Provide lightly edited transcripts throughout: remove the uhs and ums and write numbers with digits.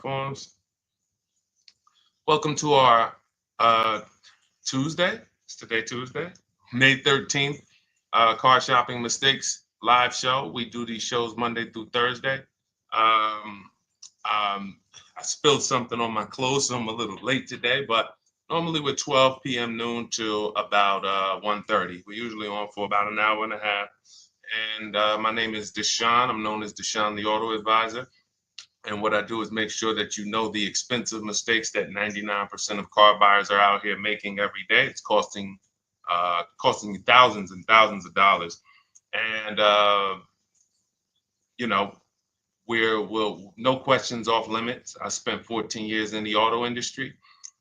Forms. Welcome to our Tuesday. It's today Tuesday, May 13th. Car shopping mistakes live show. We do these shows Monday through Thursday. Um, I spilled something on my clothes, so I'm a little late today, but normally we're 12 p.m. noon till about 1:30. We're usually on for about an hour and a half. And my name is Deshone. I'm known as Deshone the Auto Advisor. And what I do is make sure that you know the expensive mistakes that 99% of car buyers are out here making every day. It's costing you thousands and thousands of dollars. And you know, we'll no questions off limits. I spent 14 years in the auto industry.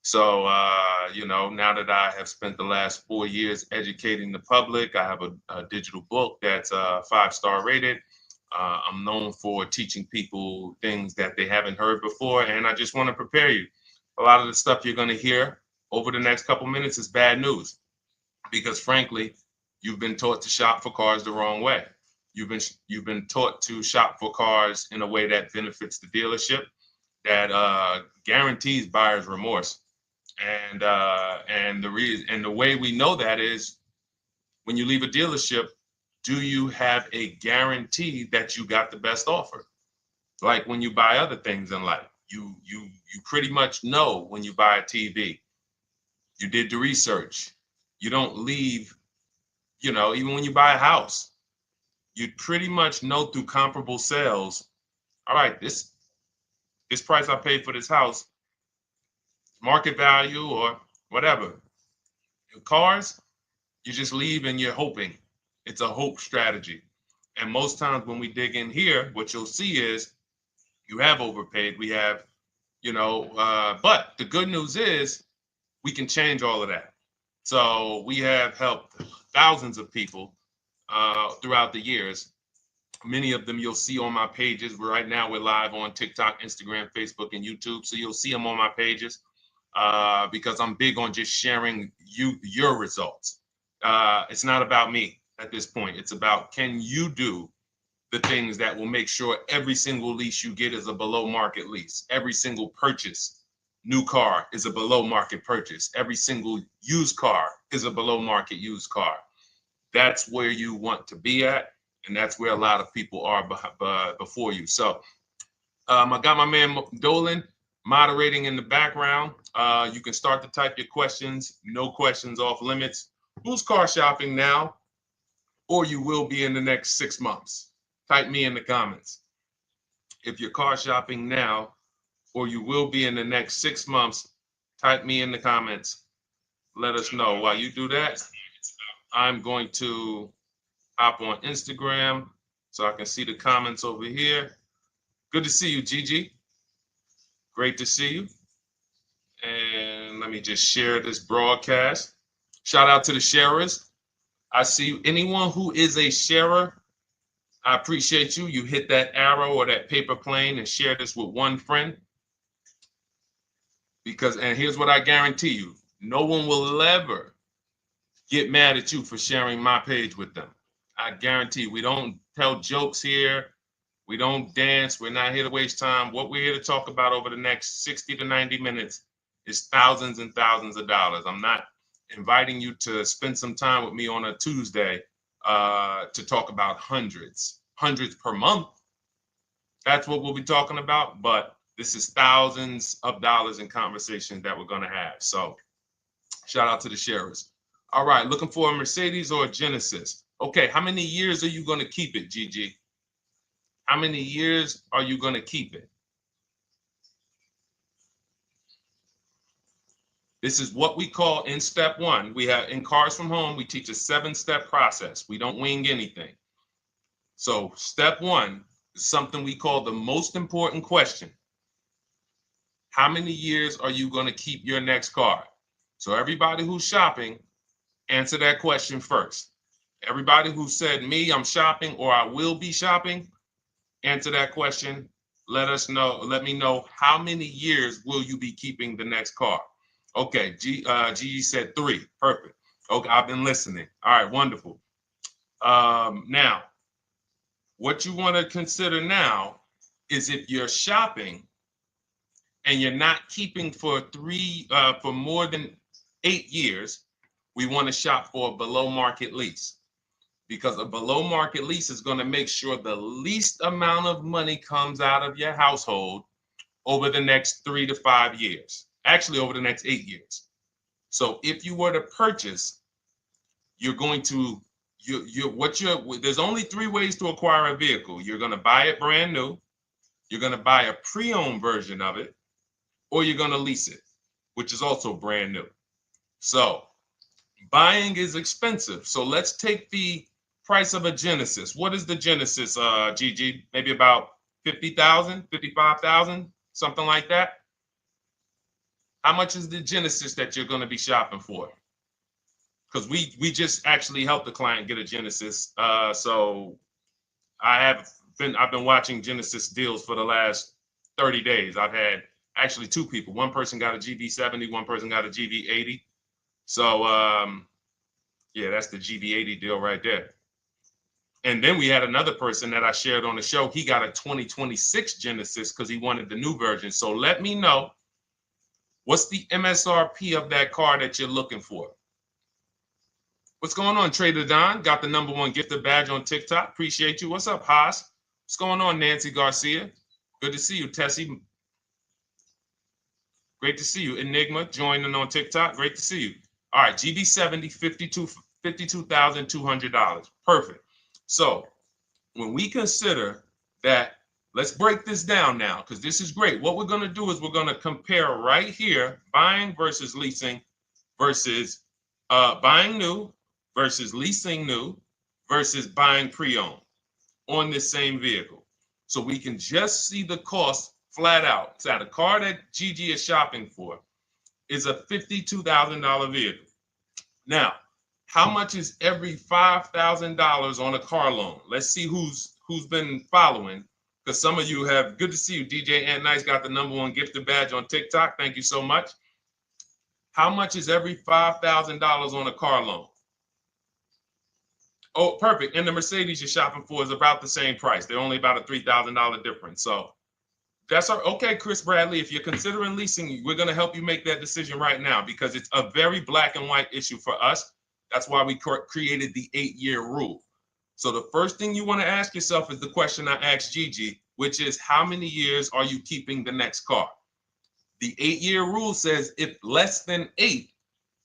So now that I have spent the last 4 years educating the public, I have a digital book that's 5-star rated. I'm known for teaching people things that they haven't heard before, and I just want to prepare you. A lot of the stuff you're going to hear over the next couple minutes is bad news because, frankly, you've been taught to shop for cars the wrong way. You've been taught to shop for cars in a way that benefits the dealership, that guarantees buyer's remorse, and the way we know that is when you leave a dealership. Do you have a guarantee that you got the best offer? Like when you buy other things in life, you pretty much know when you buy a TV. You did the research. You don't leave, even when you buy a house, you pretty much know through comparable sales, all right, this price I paid for this house, market value or whatever. Cars, you just leave and you're hoping. It's a hope strategy. And most times when we dig in here, what you'll see is you have overpaid. We have, but the good news is we can change all of that. So we have helped thousands of people throughout the years. Many of them you'll see on my pages. Right now we're live on TikTok, Instagram, Facebook, and YouTube. So you'll see them on my pages because I'm big on just sharing your results. It's not about me at this point. It's about, can you do the things that will make sure every single lease you get is a below market lease. Every single purchase, new car, is a below market purchase. Every single used car is a below market used car. That's where you want to be at, and that's where a lot of people are before you. So I got my man Dolan moderating in the background. You can start to type your questions. No questions off limits. Who's car shopping now, or you will be in the next 6 months? Type me in the comments. If you're car shopping now, or you will be in the next 6 months, type me in the comments. Let us know. While you do that, I'm going to hop on Instagram so I can see the comments over here. Good to see you, Gigi. Great to see you. And let me just share this broadcast. Shout out to the sharers. I see anyone who is a sharer. I appreciate you. You hit that arrow or that paper plane and share this with one friend. And here's what I guarantee you. No one will ever get mad at you for sharing my page with them. I guarantee you, we don't tell jokes here. We don't dance. We're not here to waste time. What we're here to talk about over the next 60 to 90 minutes is thousands and thousands of dollars. I'm not inviting you to spend some time with me on a Tuesday to talk about hundreds per month. That's what we'll be talking about. But this is thousands of dollars in conversations that we're going to have. So shout out to the sharers. All right, looking for a Mercedes or a Genesis. Okay, how many years are you going to keep it, Gigi? How many years are you going to keep it? This is what we call in step one. We have in Cars from Home, we teach a 7-step process. We don't wing anything. So step one is something we call the most important question. How many years are you going to keep your next car? So everybody who's shopping, answer that question first. Everybody who said me, I'm shopping, or I will be shopping, answer that question. Let me know how many years will you be keeping the next car? Okay, Gigi said 3. Perfect. Okay, I've been listening. All right, wonderful. Now, what you want to consider now is if you're shopping, and you're not keeping for more than 8 years, we want to shop for a below market lease, because a below market lease is going to make sure the least amount of money comes out of your household over the next 3 to 5 years, actually over the next 8 years. So if you were to purchase, you're going to, there's only 3 ways to acquire a vehicle. You're going to buy it brand new, you're going to buy a pre-owned version of it, or you're going to lease it, which is also brand new. So buying is expensive. So let's take the price of a Genesis. What is the Genesis, Gigi? Maybe about 50,000, 55,000, something like that. How much is the Genesis that you're going to be shopping for? Because we just actually helped the client get a Genesis. So I've been watching Genesis deals for the last 30 days. I've had actually 2 people. One person got a GB70, one person got a GB80. So yeah, that's the GB80 deal right there. And then we had another person that I shared on the show. He got a 2026 Genesis because he wanted the new version. So let me know, what's the MSRP of that car that you're looking for? What's going on, Trader Don? Got the #1 gifted badge on TikTok. Appreciate you. What's up, Haas? What's going on, Nancy Garcia? Good to see you, Tessie. Great to see you. Enigma joining on TikTok. Great to see you. All right, GB70, $52,200. Perfect. So when we consider that, let's break this down now, because this is great. What we're going to do is we're going to compare right here, buying versus leasing versus buying new versus leasing new versus buying pre-owned on this same vehicle. So we can just see the cost flat out. So the car that Gigi is shopping for is a $52,000 vehicle. Now, how much is every $5,000 on a car loan? Let's see who's been following, because some of you have. Good to see you, DJ Ant Nice got the #1 gifted badge on TikTok. Thank you so much. How much is every $5,000 on a car loan? Oh, perfect. And the Mercedes you're shopping for is about the same price. They're only about a $3,000 difference. So that's okay, Chris Bradley. If you're considering leasing, we're going to help you make that decision right now, because it's a very black and white issue for us. That's why we created the 8-year rule. So the first thing you want to ask yourself is the question I asked Gigi, which is, how many years are you keeping the next car? The 8-year rule says if less than 8,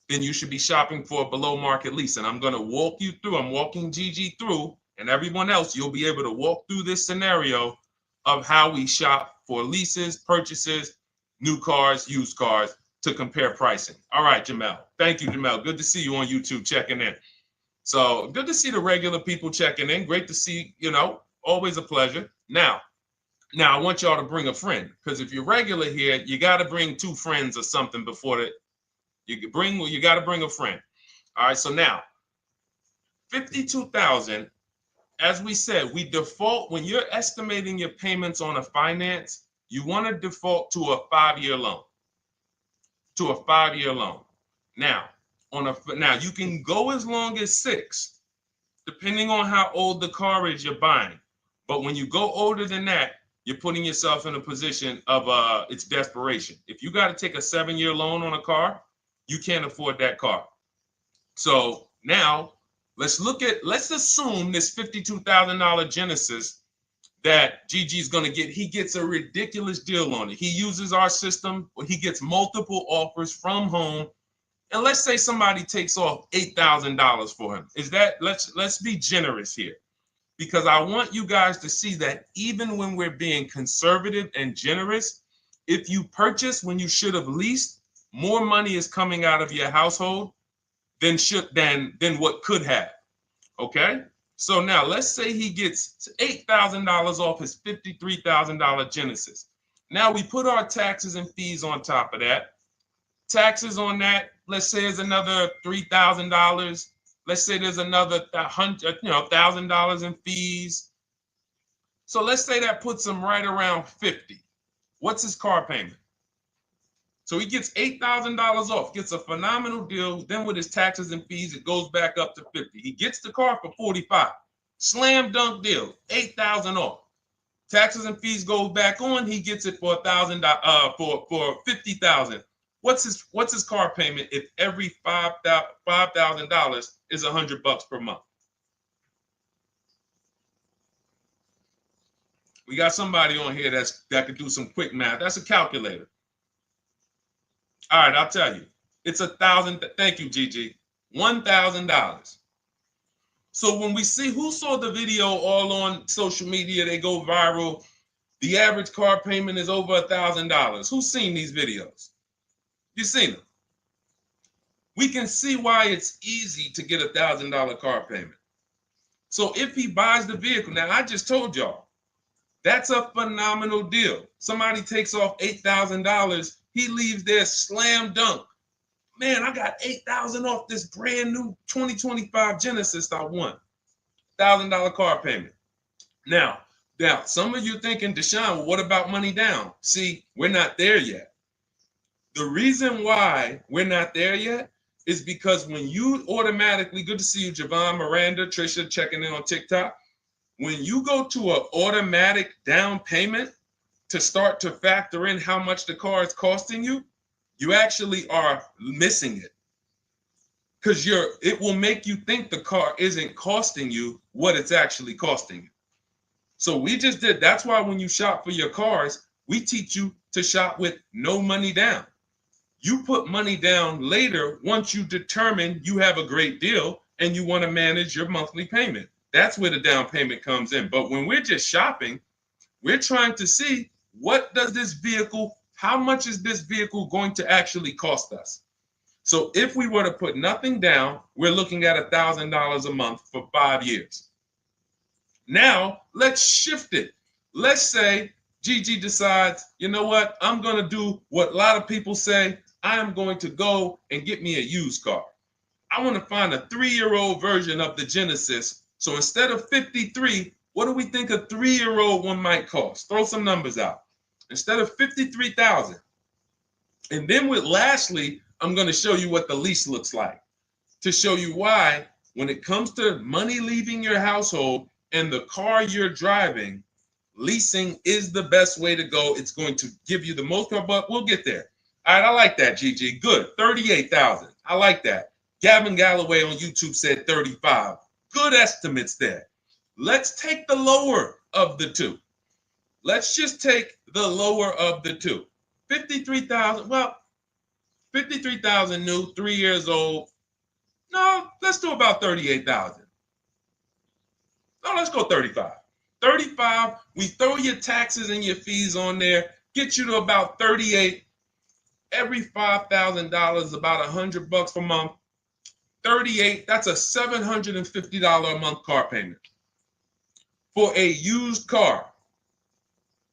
then you should be shopping for a below market lease. And I'm going to walk you through, I'm walking Gigi through, and everyone else, you'll be able to walk through this scenario of how we shop for leases, purchases, new cars, used cars, to compare pricing. All right, Jamel. Thank you, Jamel. Good to see you on YouTube checking in. So good to see the regular people checking in. Great to see, always a pleasure. Now I want y'all to bring a friend, because if you're regular here, you got to bring 2 friends or something before you got to bring a friend. All right, so now 52,000, as we said, we default when you're estimating your payments on a finance, you want to default to a 5-year loan. Now, you can go as long as 6, depending on how old the car is you're buying. But when you go older than that, you're putting yourself in a position of it's desperation. If you got to take a 7-year loan on a car, you can't afford that car. So now let's assume this $52,000 Genesis that Gigi's going to get. He gets a ridiculous deal on it. He uses our system, he gets multiple offers from home. And let's say somebody takes off $8,000 for him. Let's be generous here, because I want you guys to see that even when we're being conservative and generous, if you purchase when you should have leased, more money is coming out of your household than what could have. Okay? So now let's say he gets $8,000 off his $53,000 Genesis. Now we put our taxes and fees on top of that. Taxes on that, let's say, is another $3,000. Let's say there's another $1,000 in fees. So let's say that puts him right around 50. What's his car payment? So he gets $8,000 off, gets a phenomenal deal. Then with his taxes and fees, it goes back up to 50. He gets the car for 45. Slam dunk deal, $8,000 off. Taxes and fees go back on. He gets it for $1,000. For $50,000. What's his car payment if every $5,000 is $100 per month? We got somebody on here that could do some quick math. That's a calculator. All right, I'll tell you. It's $1,000. Thank you, Gigi. $1,000. So when we see who saw the video all on social media, they go viral. The average car payment is over $1,000. Who's seen these videos? You've seen them. We can see why it's easy to get $1,000 car payment. So if he buys the vehicle, now I just told y'all, that's a phenomenal deal. Somebody takes off $8,000. He leaves there slam dunk. Man, I got $8,000 off this brand new 2025 Genesis I won. $1,000 car payment. Now, some of you thinking, Deshone, well, what about money down? See, we're not there yet. The reason why we're not there yet is because when you automatically, good to see you, Javon, Miranda, Trisha, checking in on TikTok. When you go to an automatic down payment to start to factor in how much the car is costing you, you actually are missing it. Because it will make you think the car isn't costing you what it's actually costing you. So we just did. That's why when you shop for your cars, we teach you to shop with no money down. You put money down later once you determine you have a great deal and you want to manage your monthly payment. That's where the down payment comes in. But when we're just shopping, we're trying to see how much is this vehicle going to actually cost us? So if we were to put nothing down, we're looking at $1,000 a month for 5 years. Now, let's shift it. Let's say Gigi decides, you know what? I'm going to do what a lot of people say. I am going to go and get me a used car. I want to find a 3-year-old version of the Genesis. So instead of $53,000, what do we think a 3-year-old one might cost? Throw some numbers out. Instead of $53,000. And then lastly, I'm going to show you what the lease looks like to show you why when it comes to money leaving your household and the car you're driving, leasing is the best way to go. It's going to give you the most, but we'll get there. All right, I like that, Gigi. Good. 38,000. I like that. Gavin Galloway on YouTube said 35. Good estimates there. Let's take the lower of the two. Let's just take the lower of the two. 53,000. Well, 53,000 new, 3 years old. No, let's do about 38,000. No, let's go 35. 35, we throw your taxes and your fees on there, get you to about 38. Every $5,000, about $100 per month. 38, that's a $750 a month car payment for a used car.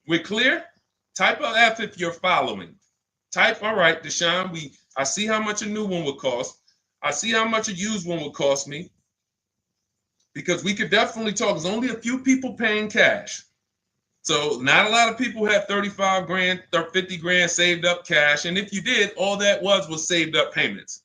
We're clear? Type of F if you're following. Type, all right, Deshone, I see how much a new one would cost. I see how much a used one would cost me. Because we could definitely talk. There's only a few people paying cash. So not a lot of people have 35 grand, 50 grand saved up cash. And if you did, all that was saved up payments.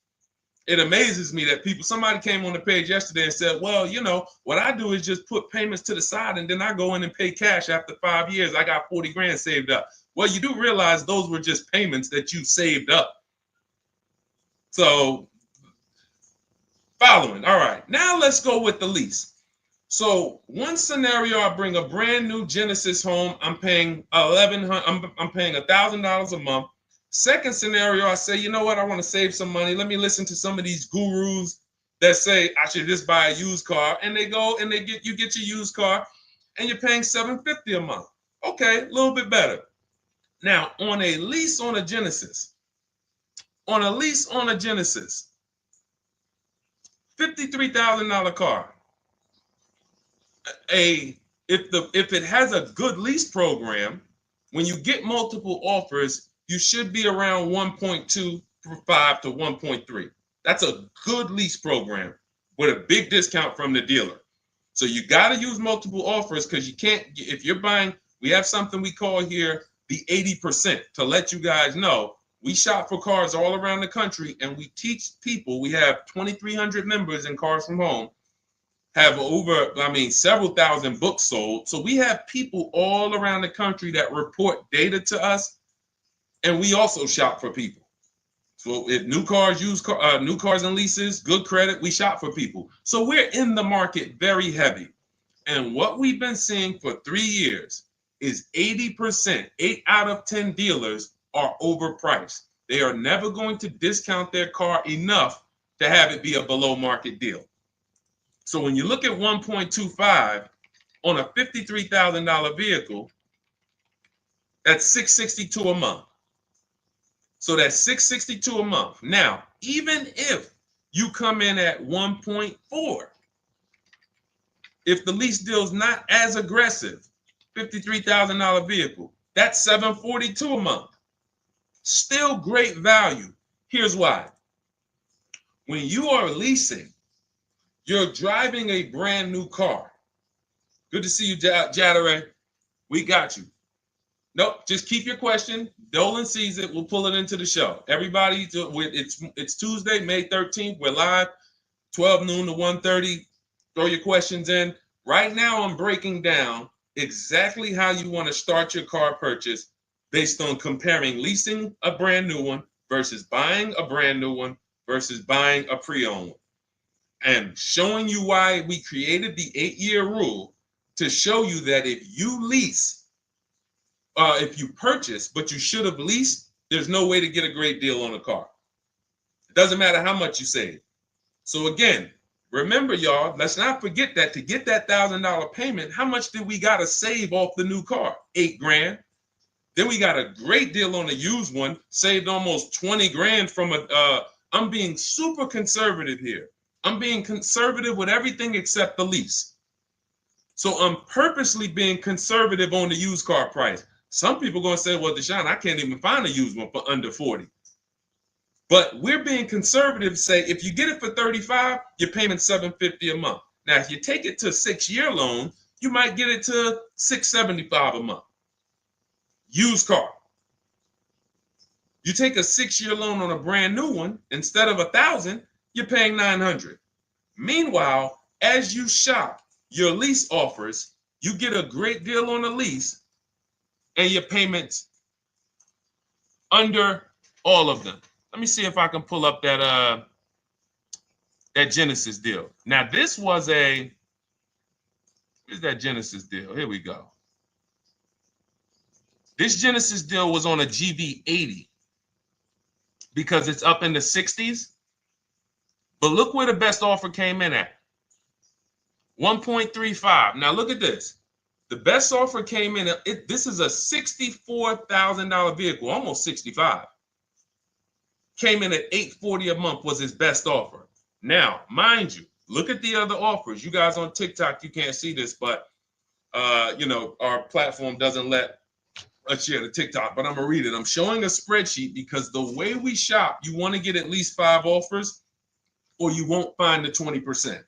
It amazes me that somebody came on the page yesterday and said, well, you know, what I do is just put payments to the side and then I go in and pay cash after 5 years. I got 40 grand saved up. Well, you do realize those were just payments that you saved up. So following. All right, now let's go with the lease. So one scenario, I bring a brand new Genesis home. I'm paying $1,000 a month. Second scenario, I say, you know what? I want to save some money. Let me listen to some of these gurus that say I should just buy a used car, and they go and you get your used car, and you're paying $750 a month. Okay, a little bit better. Now on a lease on a Genesis, $53,000 car. If it has a good lease program, when you get multiple offers, you should be around 1.25 to 1.3. That's a good lease program with a big discount from the dealer. So you got to use multiple offers because you can't, if you're buying, we have something we call here the 80% to let you guys know. We shop for cars all around the country and we teach people, we have 2,300 members in Cars from Home, have several thousand books sold. So we have people all around the country that report data to us, and we also shop for people. So if new cars, new cars and leases, good credit, we shop for people. So we're in the market very heavy. And what we've been seeing for 3 years is 80%, 8 out of 10 dealers are overpriced. They are never going to discount their car enough to have it be a below market deal. So when you look at 1.25 on a $53,000 vehicle, that's $662 a month. So that's $662 a month. Now, even if you come in at 1.4, if the lease deal is not as aggressive, $53,000 vehicle, that's $742 a month. Still great value. Here's why. When you are leasing, you're driving a brand new car. Good to see you, Jadare. We got you. Nope, just keep your question. Dolan sees it. We'll pull it into the show. Everybody, it's Tuesday, May 13th. We're live, 12 noon to 1:30. Throw your questions in. Right now, I'm breaking down exactly how you want to start your car purchase based on comparing leasing a brand new one versus buying a brand new one versus buying a pre-owned one. And showing you why we created the 8-year rule to show you that if you lease, if you purchase, but you should have leased, there's no way to get a great deal on a car. It doesn't matter how much you save. So again, remember, y'all, let's not forget that to get that $1,000 payment, how much did we got to save off the new car? $8,000. Then we got a great deal on a used one, saved almost 20 grand from I'm being super conservative here. I'm being conservative with everything except the lease. So I'm purposely being conservative on the used car price. Some people are going to say, well, Deshone, I can't even find a used one for under 40. But we're being conservative, say if you get it for 35, you're paying $750 a month. Now, if you take it to a 6-year loan, you might get it to $675 a month. Used car. You take a 6-year loan on a brand new one, instead of $1,000, you're paying $900. Meanwhile, as you shop your lease offers, you get a great deal on the lease, and your payments under all of them. Let me see if I can pull up that Genesis deal. Now, this was where's that Genesis deal? Here we go. This Genesis deal was on a GV80 because it's up in the 60s. But look where the best offer came in at. 1.35. Now look at this. The best offer came in, this is a $64,000 vehicle, almost 65. Came in at $840 a month was his best offer. Now, mind you, look at the other offers. You guys on TikTok, you can't see this, but our platform doesn't let us share the TikTok, but I'm gonna read it. I'm showing a spreadsheet because the way we shop, you want to get at least 5 offers or you won't find the 20%.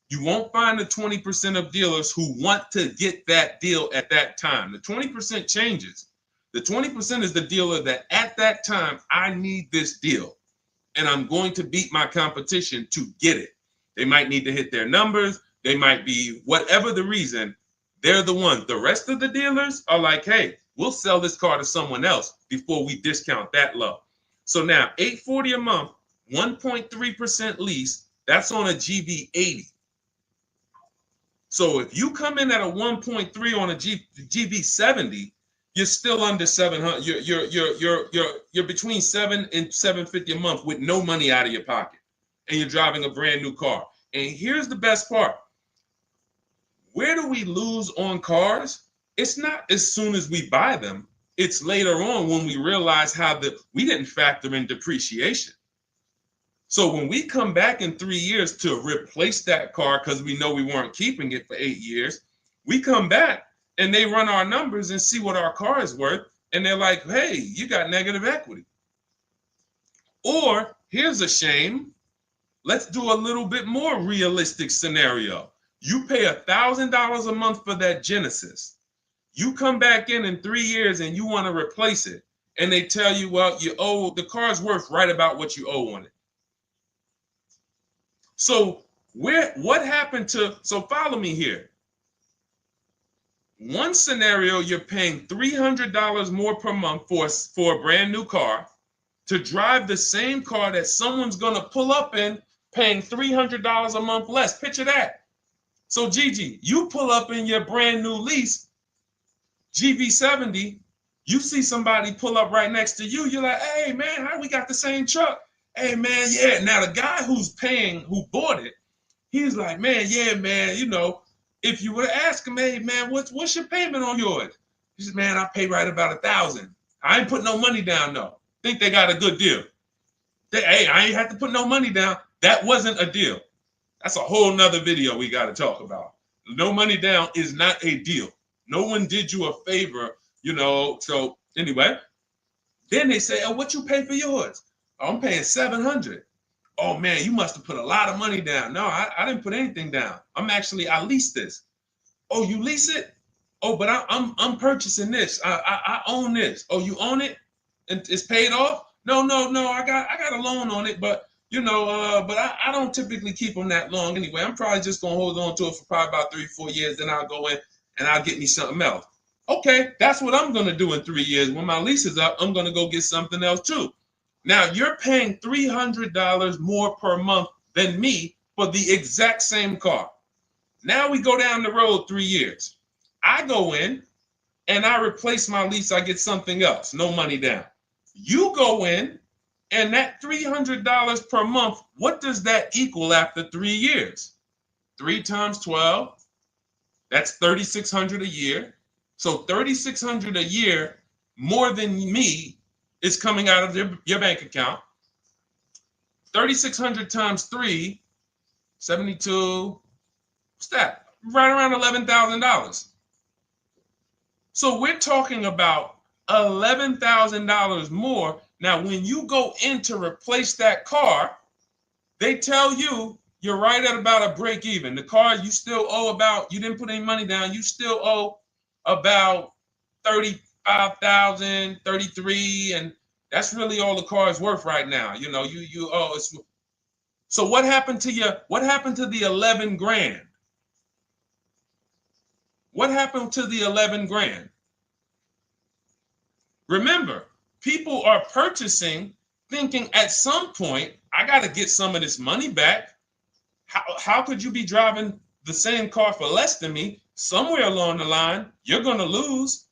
You won't find the 20% of dealers who want to get that deal at that time. The 20% changes. The 20% is the dealer that at that time, I need this deal and I'm going to beat my competition to get it. They might need to hit their numbers. They might be whatever the reason. They're the ones. The rest of the dealers are like, hey, we'll sell this car to someone else before we discount that low. So now $840 a month, 1.3% lease, that's on a GV80. So if you come in at a 1.3 on a GV70, you're still under 700. You're between 7 and 750 a month with no money out of your pocket, and you're driving a brand new car. And here's the best part: where do we lose on cars? It's not as soon as we buy them. It's later on when we realize we didn't factor in depreciation. So when we come back in 3 years to replace that car because we know we weren't keeping it for 8 years, we come back and they run our numbers and see what our car is worth. And they're like, hey, you got negative equity. Or here's a shame. Let's do a little bit more realistic scenario. You pay $1,000 a month for that Genesis. You come back in 3 years and you want to replace it. And they tell you, well, the car's worth right about what you owe on it. So What happened to, so follow me here. One scenario, you're paying $300 more per month for a brand new car to drive the same car that someone's going to pull up in, paying $300 a month less. Picture that. So Gigi, you pull up in your brand new lease, GV70, you see somebody pull up right next to you. You're like, hey man, how we got the same truck? Hey man, yeah. Now the guy who bought it, he's like, man, yeah, man, you know, if you were to ask him, hey man, what's your payment on yours? He says, man, I pay right about $1,000. I ain't put no money down though. Think they got a good deal. Hey, I ain't had to put no money down. That wasn't a deal. That's a whole nother video we got to talk about. No money down is not a deal. No one did you a favor, you know. So anyway, then they say, oh, what you pay for yours? Oh, I'm paying $700. Oh man, you must have put a lot of money down. No, I didn't put anything down. I leased this. Oh, you lease it? Oh, but I'm purchasing this. I own this. Oh, you own it? And it's paid off? No. I got a loan on it, but you know, but I don't typically keep them that long anyway. I'm probably just gonna hold on to it for probably about 3-4 years. Then I'll go in and I'll get me something else. Okay, that's what I'm gonna do in 3 years. When my lease is up, I'm gonna go get something else too. Now you're paying $300 more per month than me for the exact same car. Now we go down the road 3 years. I go in and I replace my lease. I get something else, no money down. You go in and that $300 per month, what does that equal after 3 years? 3 times 12, that's $3,600 a year. So $3,600 a year more than me is coming out of your bank account. 3,600 times 3, 72, what's that? Right around $11,000. So we're talking about $11,000 more. Now, when you go in to replace that car, they tell you you're right at about a break even. The car you still owe about, you didn't put any money down, you still owe about 35,000, 33, and that's really all the car is worth right now. You know, you owe. So what happened to you? What happened to the 11 grand? What happened to the 11 grand? Remember, people are purchasing thinking at some point, I got to get some of this money back. How could you be driving the same car for less than me? Somewhere along the line, you're going to lose.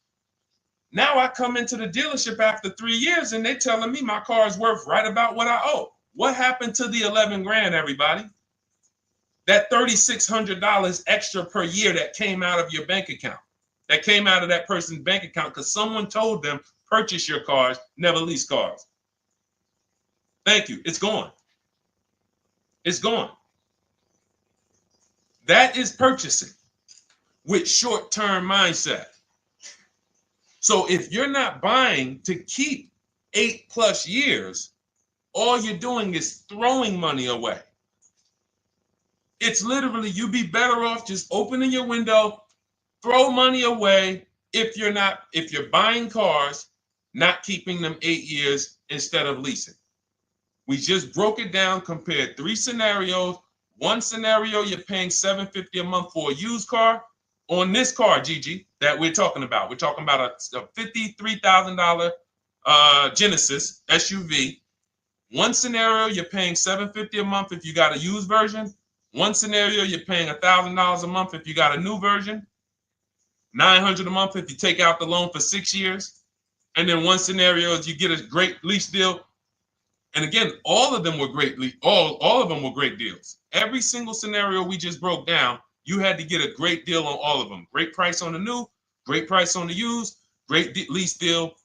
Now I come into the dealership after 3 years and they're telling me my car is worth right about what I owe. What happened to the 11 grand, everybody? That $3,600 extra per year that came out of your bank account, that came out of that person's bank account because someone told them, purchase your cars, never lease cars. Thank you. It's gone. It's gone. That is purchasing with short-term mindset. So if you're not buying to keep 8+ years, all you're doing is throwing money away. It's literally, you'd be better off just opening your window, throw money away if you're buying cars, not keeping them 8 years instead of leasing. We just broke it down, compared 3 scenarios. One scenario, you're paying $750 a month for a used car. On this car, Gigi, that we're talking about a $53,000 Genesis SUV. One scenario, you're paying $750 a month if you got a used version. One scenario, you're paying $1,000 a month if you got a new version. $900 a month if you take out the loan for 6 years. And then one scenario is you get a great lease deal. And again, all of them were great. All of them were great deals. Every single scenario we just broke down, you had to get a great deal on all of them. Great price on the new, great price on the used, great lease deal.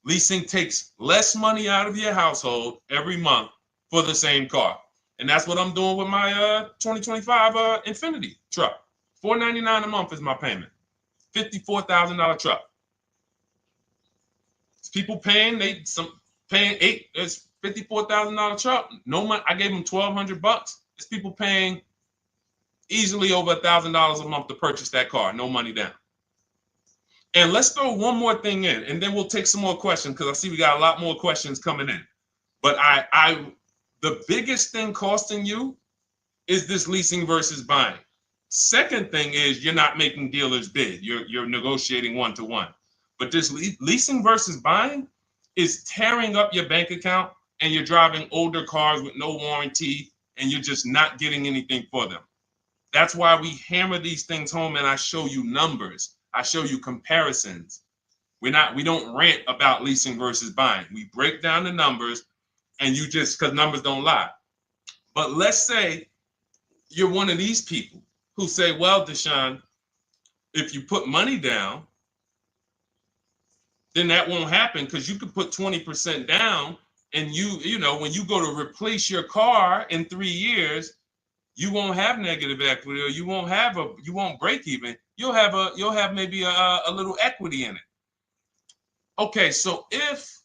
Leasing takes less money out of your household every month for the same car. And that's what I'm doing with my 2025 Infiniti truck. $499 a month is my payment. $54,000 truck. It's people paying, it's $54,000 truck. No money. I gave them $1,200. It's people paying easily over $1,000 a month to purchase that car. No money down. And let's throw one more thing in, and then we'll take some more questions because I see we got a lot more questions coming in. But the biggest thing costing you is this leasing versus buying? Second thing is you're not making dealers bid. You're negotiating one-to-one. But this leasing versus buying is tearing up your bank account, and you're driving older cars with no warranty, and you're just not getting anything for them. That's why we hammer these things home, and I show you numbers. I show you comparisons. We don't rant about leasing versus buying. We break down the numbers, and you just, because numbers don't lie. But let's say you're one of these people who say, well, Deshone, if you put money down, then that won't happen, because you could put 20% down, and you know, when you go to replace your car in 3 years, you won't have negative equity, or you won't break even. You'll have maybe a little equity in it. Okay, so if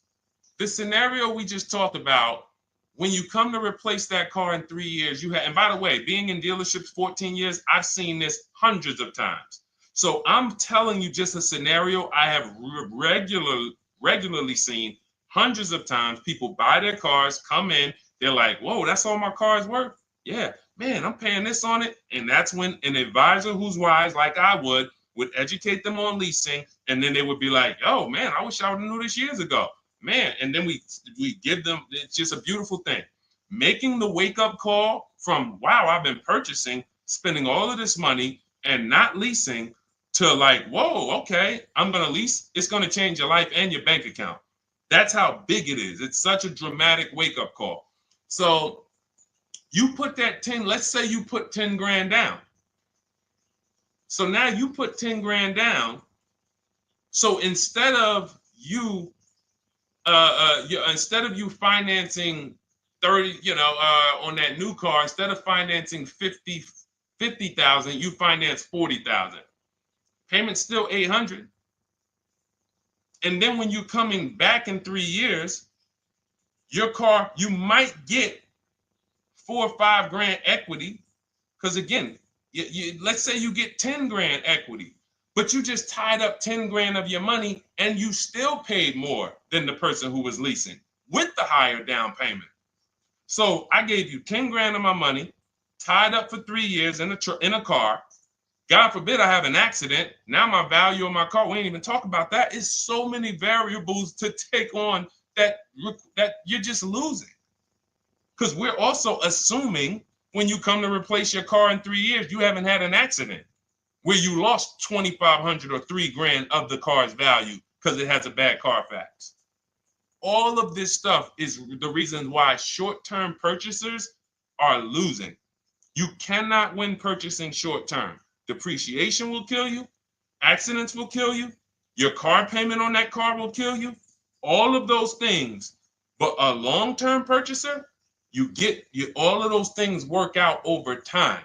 the scenario we just talked about, when you come to replace that car in 3 years, and by the way, being in dealerships 14 years, I've seen this hundreds of times. So I'm telling you just a scenario I have regularly seen hundreds of times. People buy their cars, come in, they're like, whoa, that's all my car's worth? Yeah, man, I'm paying this on it. And that's when an advisor who's wise, like I would educate them on leasing. And then they would be like, oh, man, I wish I would have knew this years ago. Man, and then we give them, it's just a beautiful thing. Making the wake-up call from, wow, I've been purchasing, spending all of this money and not leasing, to like, whoa, okay, I'm going to lease. It's going to change your life and your bank account. That's how big it is. It's such a dramatic wake-up call. So you put that 10, let's say you put 10 grand down. So now you put 10 grand down. So instead of you financing 30, on that new car, instead of financing 50,000, you finance 40,000. Payment's still 800. And then when you're coming back in 3 years, your car, you might get 4 or 5 grand equity. Because again, let's say you get 10 grand equity, but you just tied up 10 grand of your money, and you still paid more than the person who was leasing with the higher down payment. So I gave you 10 grand of my money, tied up for 3 years in a car. God forbid I have an accident. Now my value of my car, we ain't even talk about that. It's so many variables to take on that you're just losing. Because we're also assuming when you come to replace your car in 3 years, you haven't had an accident where you lost 2,500 or 3 grand of the car's value because it has a bad Carfax. All of this stuff is the reason why short-term purchasers are losing. You cannot win purchasing short-term. Depreciation will kill you. Accidents will kill you. Your car payment on that car will kill you. All of those things. But a long-term purchaser, all of those things work out over time.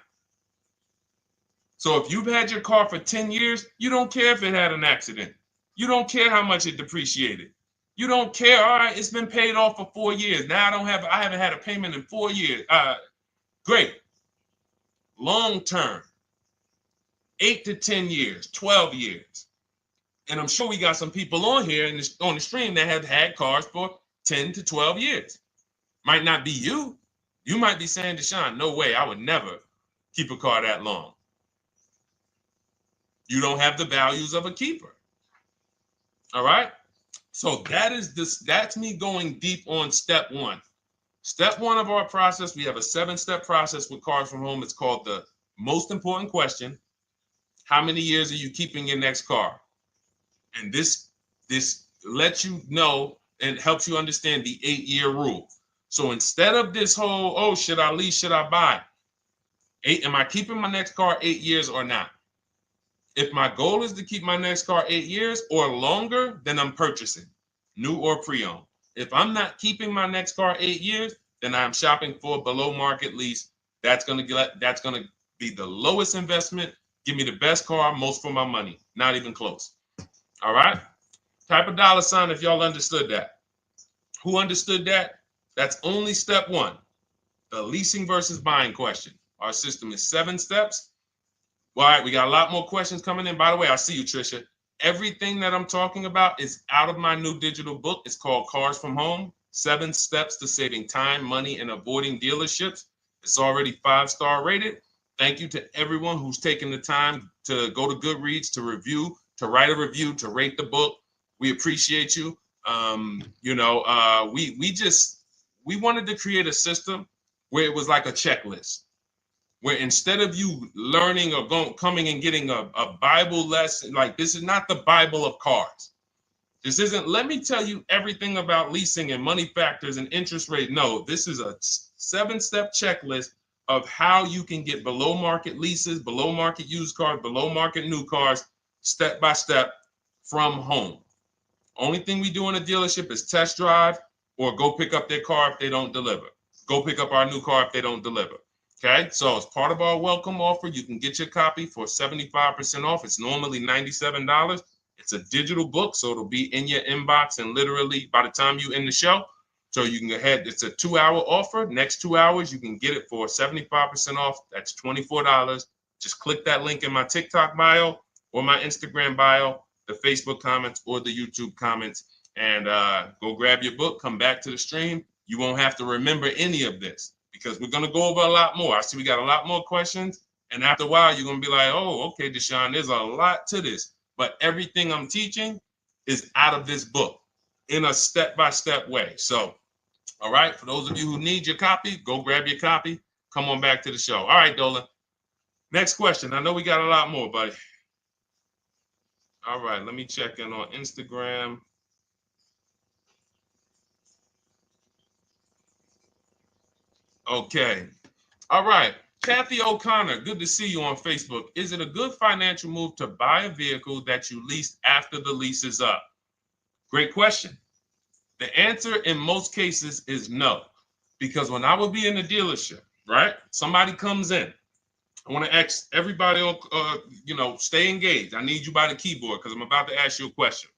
So if you've had your car for 10 years, you don't care if it had an accident. You don't care how much it depreciated. You don't care. All right, it's been paid off for 4 years. Now I haven't had a payment in 4 years. Great. Long-term. 8 to 10 years, 12 years. And I'm sure we got some people on here on the stream that have had cars for 10 to 12 years. Might not be you. You might be saying, Deshone, no way, I would never keep a car that long. You don't have the values of a keeper. All right? So that's me going deep on step one. Step one of our process, we have a 7-step process with Cars from Home. It's called the most important question. How many years are you keeping your next car? And this lets you know and helps you understand the 8-year rule. So instead of this whole, oh, should I lease, should I buy? Am I keeping my next car 8 years or not? If my goal is to keep my next car 8 years or longer, then I'm purchasing, new or pre-owned. If I'm not keeping my next car 8 years, then I'm shopping for a below market lease. That's gonna be the lowest investment. Give me the best car, most for my money. Not even close. All right? Type a dollar sign if y'all understood that. Who understood that? That's only step one. The leasing versus buying question. Our system is 7 steps. All right, we got a lot more questions coming in. By the way, I see you, Trisha. Everything that I'm talking about is out of my new digital book. It's called Cars from Home, 7 Steps to Saving Time, Money, and Avoiding Dealerships. It's already 5-star rated. Thank you to everyone who's taken the time to go to Goodreads to review, to write a review, to rate the book. We appreciate you. We wanted to create a system where it was like a checklist, where instead of you learning or coming and getting a Bible lesson, like this is not the Bible of cars. This isn't, let me tell you everything about leasing and money factors and interest rate. No, this is a 7-step checklist of how you can get below market leases, below market used cars, below market new cars, step by step from home. Only thing we do in a dealership is test drive or go pick up their car if they don't deliver. Go pick up our new car if they don't deliver. Okay, so as part of our welcome offer, you can get your copy for 75% off. It's normally $97. It's a digital book, so it'll be in your inbox and literally by the time you end the show. So you can go ahead. It's a 2-hour offer. Next 2 hours, you can get it for 75% off. That's $24. Just click that link in my TikTok bio or my Instagram bio, the Facebook comments or the YouTube comments, and go grab your book. Come back to the stream. You won't have to remember any of this because we're going to go over a lot more. I see we got a lot more questions. And after a while, you're going to be like, oh, okay, Deshone, there's a lot to this. But everything I'm teaching is out of this book in a step-by-step way. So, all right, for those of you who need your copy, go grab your copy. Come on back to the show. All right, Dolan. Next question. I know we got a lot more, buddy. All right, let me check in on Instagram. Okay. All right. Kathy O'Connor, good to see you on Facebook. Is it a good financial move to buy a vehicle that you leased after the lease is up? Great question. The answer in most cases is no, because when I would be in the dealership, right? Somebody comes in. I want to ask everybody, stay engaged. I need you by the keyboard because I'm about to ask you a question.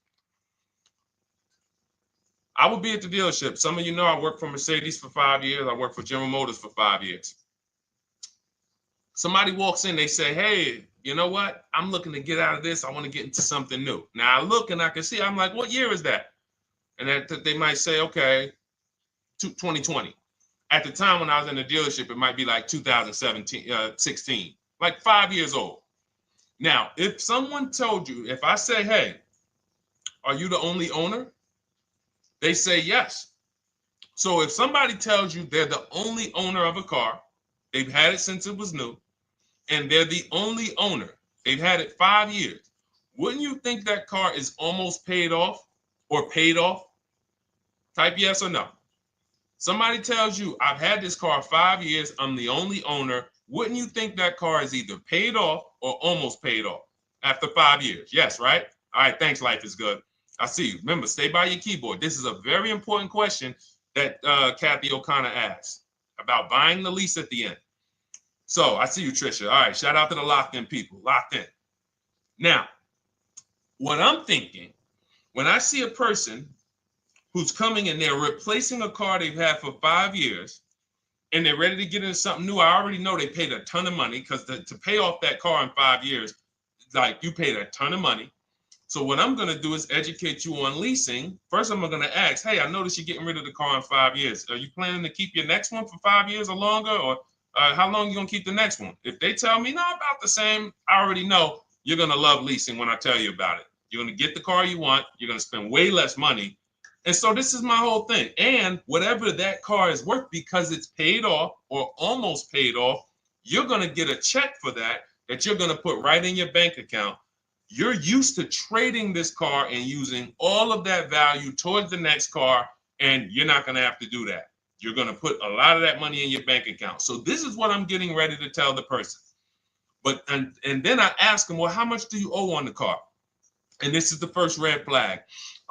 I would be at the dealership. Some of you know I worked for Mercedes for 5 years. I worked for General Motors for 5 years. Somebody walks in, they say, hey, you know what? I'm looking to get out of this. I want to get into something new. Now I look and I can see, I'm like, what year is that? And that they might say, okay, 2020. At the time when I was in the dealership, it might be like 16, like 5 years old. Now, if someone told you, if I say, hey, are you the only owner? They say yes. So if somebody tells you they're the only owner of a car, they've had it since it was new, and they're the only owner, they've had it 5 years, wouldn't you think that car is almost paid off or paid off? Type yes or no. Somebody tells you, I've had this car 5 years, I'm the only owner. Wouldn't you think that car is either paid off or almost paid off after 5 years? Yes, right? All right, thanks, Life is Good. I see you. Remember, stay by your keyboard. This is a very important question that Kathy O'Connor asked about buying the lease at the end. So I see you, Trisha. All right, shout out to the locked in people. Locked in. Now, what I'm thinking, when I see a person who's coming in, they're replacing a car they've had for 5 years, and they're ready to get into something new. I already know they paid a ton of money because to pay off that car in 5 years, like you paid a ton of money. So what I'm going to do is educate you on leasing. First, I'm going to ask, hey, I noticed you're getting rid of the car in 5 years. Are you planning to keep your next one for 5 years or longer? Or how long are you going to keep the next one? If they tell me, no, about the same, I already know you're going to love leasing when I tell you about it. You're going to get the car you want. You're going to spend way less money. And so this is my whole thing. And whatever that car is worth, because it's paid off or almost paid off, you're going to get a check for that you're going to put right in your bank account. You're used to trading this car and using all of that value towards the next car, and you're not going to have to do that. You're going to put a lot of that money in your bank account. So this is what I'm getting ready to tell the person. But and then I ask them, well, how much do you owe on the car? And this is the first red flag.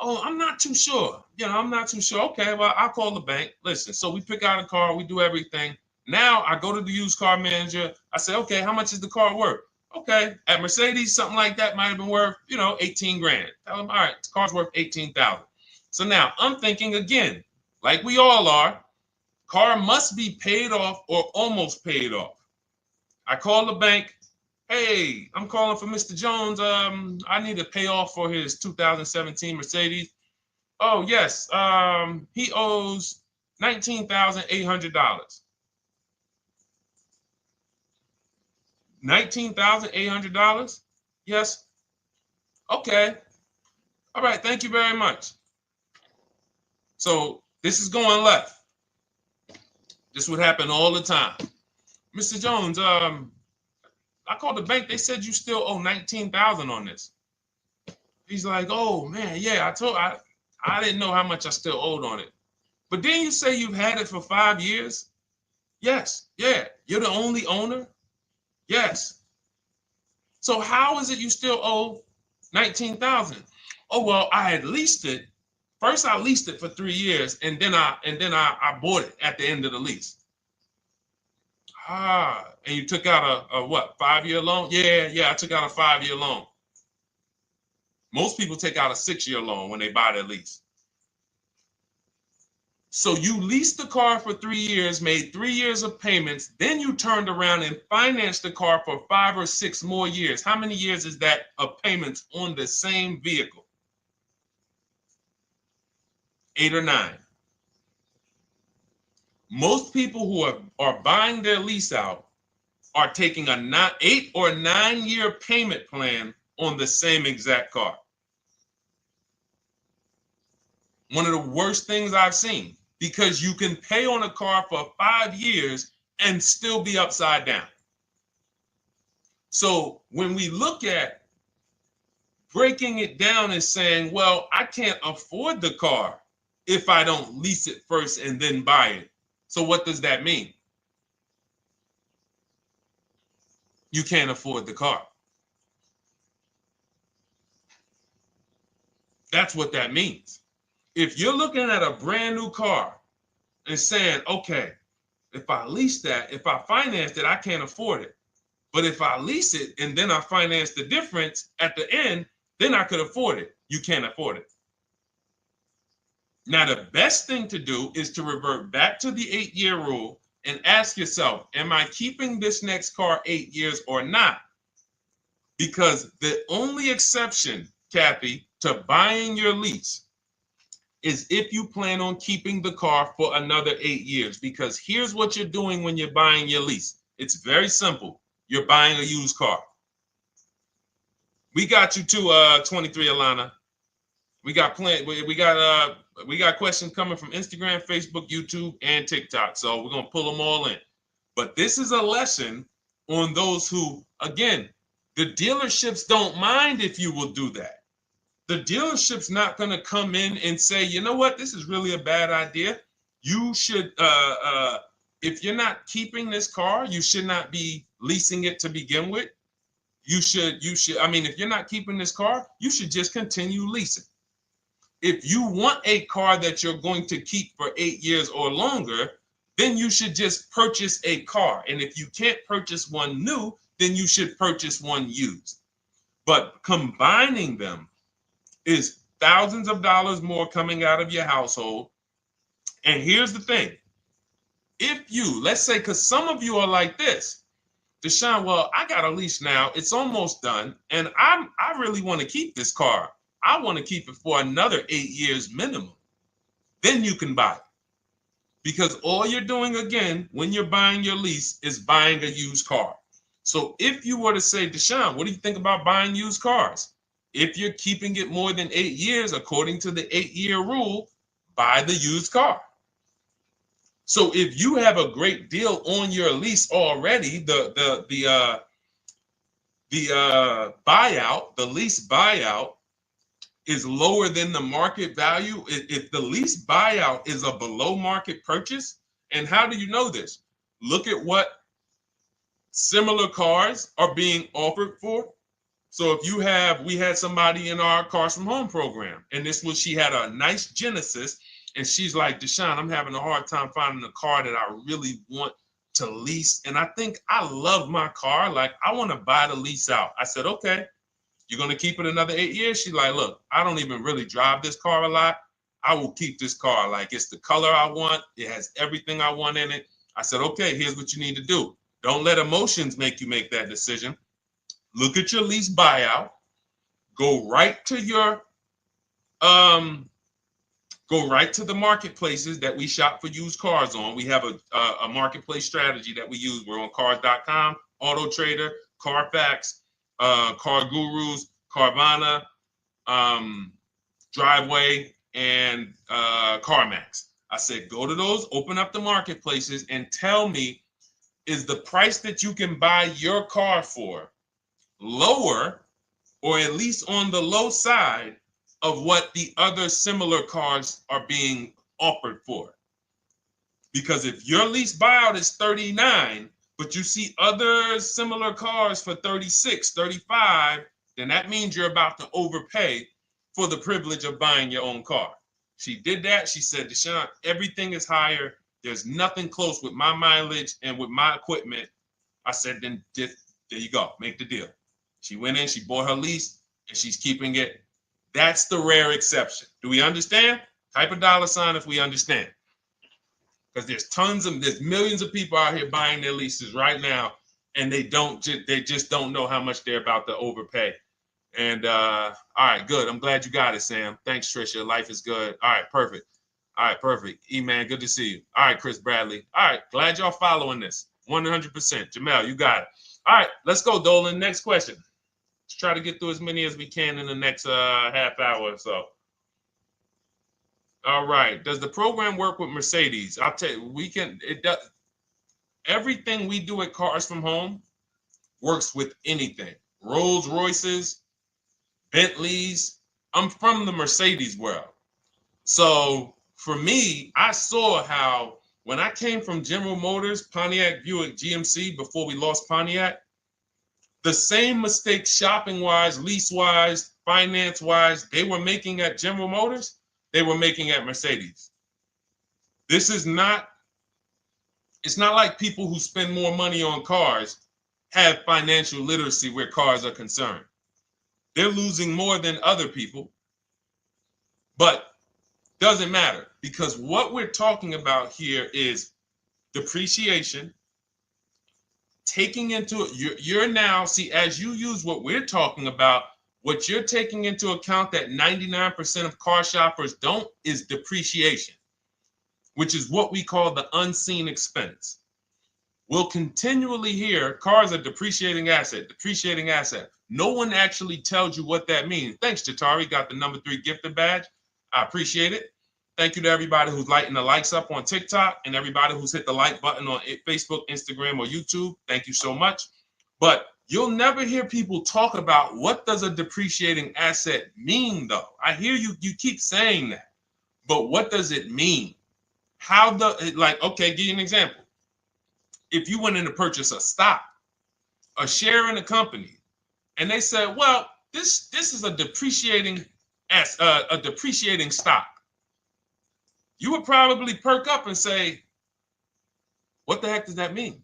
Oh, I'm not too sure. I'm not too sure. Okay, well, I'll call the bank. Listen, so we pick out a car, we do everything. Now I go to the used car manager. I say, okay, how much is the car worth? Okay, at Mercedes, something like that might have been worth, 18 grand. Tell them, all right, the car's worth 18,000. So now I'm thinking again, like we all are, car must be paid off or almost paid off. I call the bank. Hey, I'm calling for Mr. Jones. I need to pay off for his 2017 Mercedes. Oh, yes. He owes $19,800. $19,800? Yes. Okay. All right. Thank you very much. So this is going left. This would happen all the time. Mr. Jones, I called the bank. They said you still owe 19,000 on this. He's like, oh man, yeah, I didn't know how much I still owed on it. But didn't you say you've had it for 5 years? Yes. Yeah. You're the only owner? Yes. So how is it you still owe 19,000? Oh, well, I had leased it. First I leased it for 3 years and then I bought it at the end of the lease. Ah, and you took out a what, 5-year loan? Yeah, I took out a 5-year loan. Most people take out a 6-year loan when they buy their lease. So you leased the car for 3 years, made 3 years of payments, then you turned around and financed the car for 5 or 6 more years. How many years is that of payments on the same vehicle? 8 or 9. Most people who are buying their lease out are taking a 8 or 9 year payment plan on the same exact car. One of the worst things I've seen, because you can pay on a car for 5 years and still be upside down. So when we look at breaking it down and saying, well, I can't afford the car if I don't lease it first and then buy it. So what does that mean? You can't afford the car. That's what that means. If you're looking at a brand new car and saying, okay, if I lease that, if I finance it, I can't afford it. But if I lease it and then I finance the difference at the end, then I could afford it. You can't afford it. Now, the best thing to do is to revert back to the 8-year rule and ask yourself, am I keeping this next car 8 years or not? Because the only exception, Kathy, to buying your lease is if you plan on keeping the car for another 8 years. Because here's what you're doing when you're buying your lease. It's very simple. You're buying a used car. We got you to 23, Alana. We got questions coming from Instagram, Facebook, YouTube, and TikTok. So we're gonna pull them all in. But this is a lesson on those who, again, the dealerships don't mind if you will do that. The dealership's not gonna come in and say, you know what, this is really a bad idea. You should, if you're not keeping this car, you should not be leasing it to begin with. You should, I mean, if you're not keeping this car, you should just continue leasing. If you want a car that you're going to keep for 8 years or longer, then you should just purchase a car. And if you can't purchase one new, then you should purchase one used. But combining them is thousands of dollars more coming out of your household. And here's the thing. If you, let's say, because some of you are like this, Deshone, well, I got a lease now. It's almost done. And I really want to keep this car. I want to keep it for another 8 years minimum. Then you can buy it. Because all you're doing, again, when you're buying your lease is buying a used car. So if you were to say, Deshone, what do you think about buying used cars? If you're keeping it more than 8 years, according to the 8-year rule, buy the used car. So if you have a great deal on your lease already, the buyout, the lease buyout is lower than the market value. If the lease buyout is a below market purchase, and how do you know this? Look at what similar cars are being offered for. So if you have, we had somebody in our Cars from Home program, and she had a nice Genesis, and she's like, Deshone, I'm having a hard time finding a car that I really want to lease. And I think I love my car. Like, I want to buy the lease out. I said, okay, you're going to keep it another 8 years? She's like, look, I don't even really drive this car a lot. I will keep this car. Like, it's the color I want. It has everything I want in it. I said, okay, here's what you need to do. Don't let emotions make you make that decision. Look at your lease buyout. Go right to your go right to the marketplaces that we shop for used cars on. We have a marketplace strategy that we use. We're on cars.com, Auto Trader, Carfax, Car Gurus, Carvana, Driveway, and CarMax. I said, go to those, open up the marketplaces, and tell me, is the price that you can buy your car for lower, or at least on the low side of what the other similar cars are being offered for? Because if your lease buyout is 39, but you see other similar cars for 36, 35, then that means you're about to overpay for the privilege of buying your own car. She did that. She said, Deshone, everything is higher. There's nothing close with my mileage and with my equipment. I said, then there you go. Make the deal. She went in, she bought her lease, and she's keeping it. That's the rare exception. Do we understand? Type a $sign if we understand. Because there's millions of people out here buying their leases right now, and they just don't know how much they're about to overpay. And all right, good. I'm glad you got it, Sam. Thanks, Trisha. Life is good. All right, perfect. All right, perfect. E-Man, good to see you. All right, Chris Bradley. All right, glad y'all following this. 100%. Jamel, you got it. All right, let's go, Dolan. Next question. Let's try to get through as many as we can in the next half hour or so. All right. Does the program work with Mercedes? I'll tell you, it does. Everything we do at Cars from Home works with anything. Rolls Royces, Bentleys. I'm from the Mercedes world. So for me, I saw how when I came from General Motors, Pontiac, Buick, GMC, before we lost Pontiac, the same mistakes shopping-wise, lease-wise, finance-wise, they were making at General Motors, they were making at Mercedes. It's not like people who spend more money on cars have financial literacy where cars are concerned. They're losing more than other people, but doesn't matter, because what we're talking about here is depreciation, taking into you're now, see, as you use what we're talking about, what you're taking into account that 99% of car shoppers don't is depreciation, which is what we call the unseen expense. We'll continually hear cars are depreciating asset, depreciating asset. No one actually tells you what that means. Thanks, Jatari. Got the number 3 gifted badge. I appreciate it. Thank you to everybody who's lighting the likes up on TikTok and everybody who's hit the like button on Facebook, Instagram, or YouTube. Thank you so much. But you'll never hear people talk about what does a depreciating asset mean, though. I hear you keep saying that, but what does it mean? Okay, give you an example. If you went in to purchase a stock, a share in a company, and they said, well, this is a depreciating stock, you would probably perk up and say, what the heck does that mean?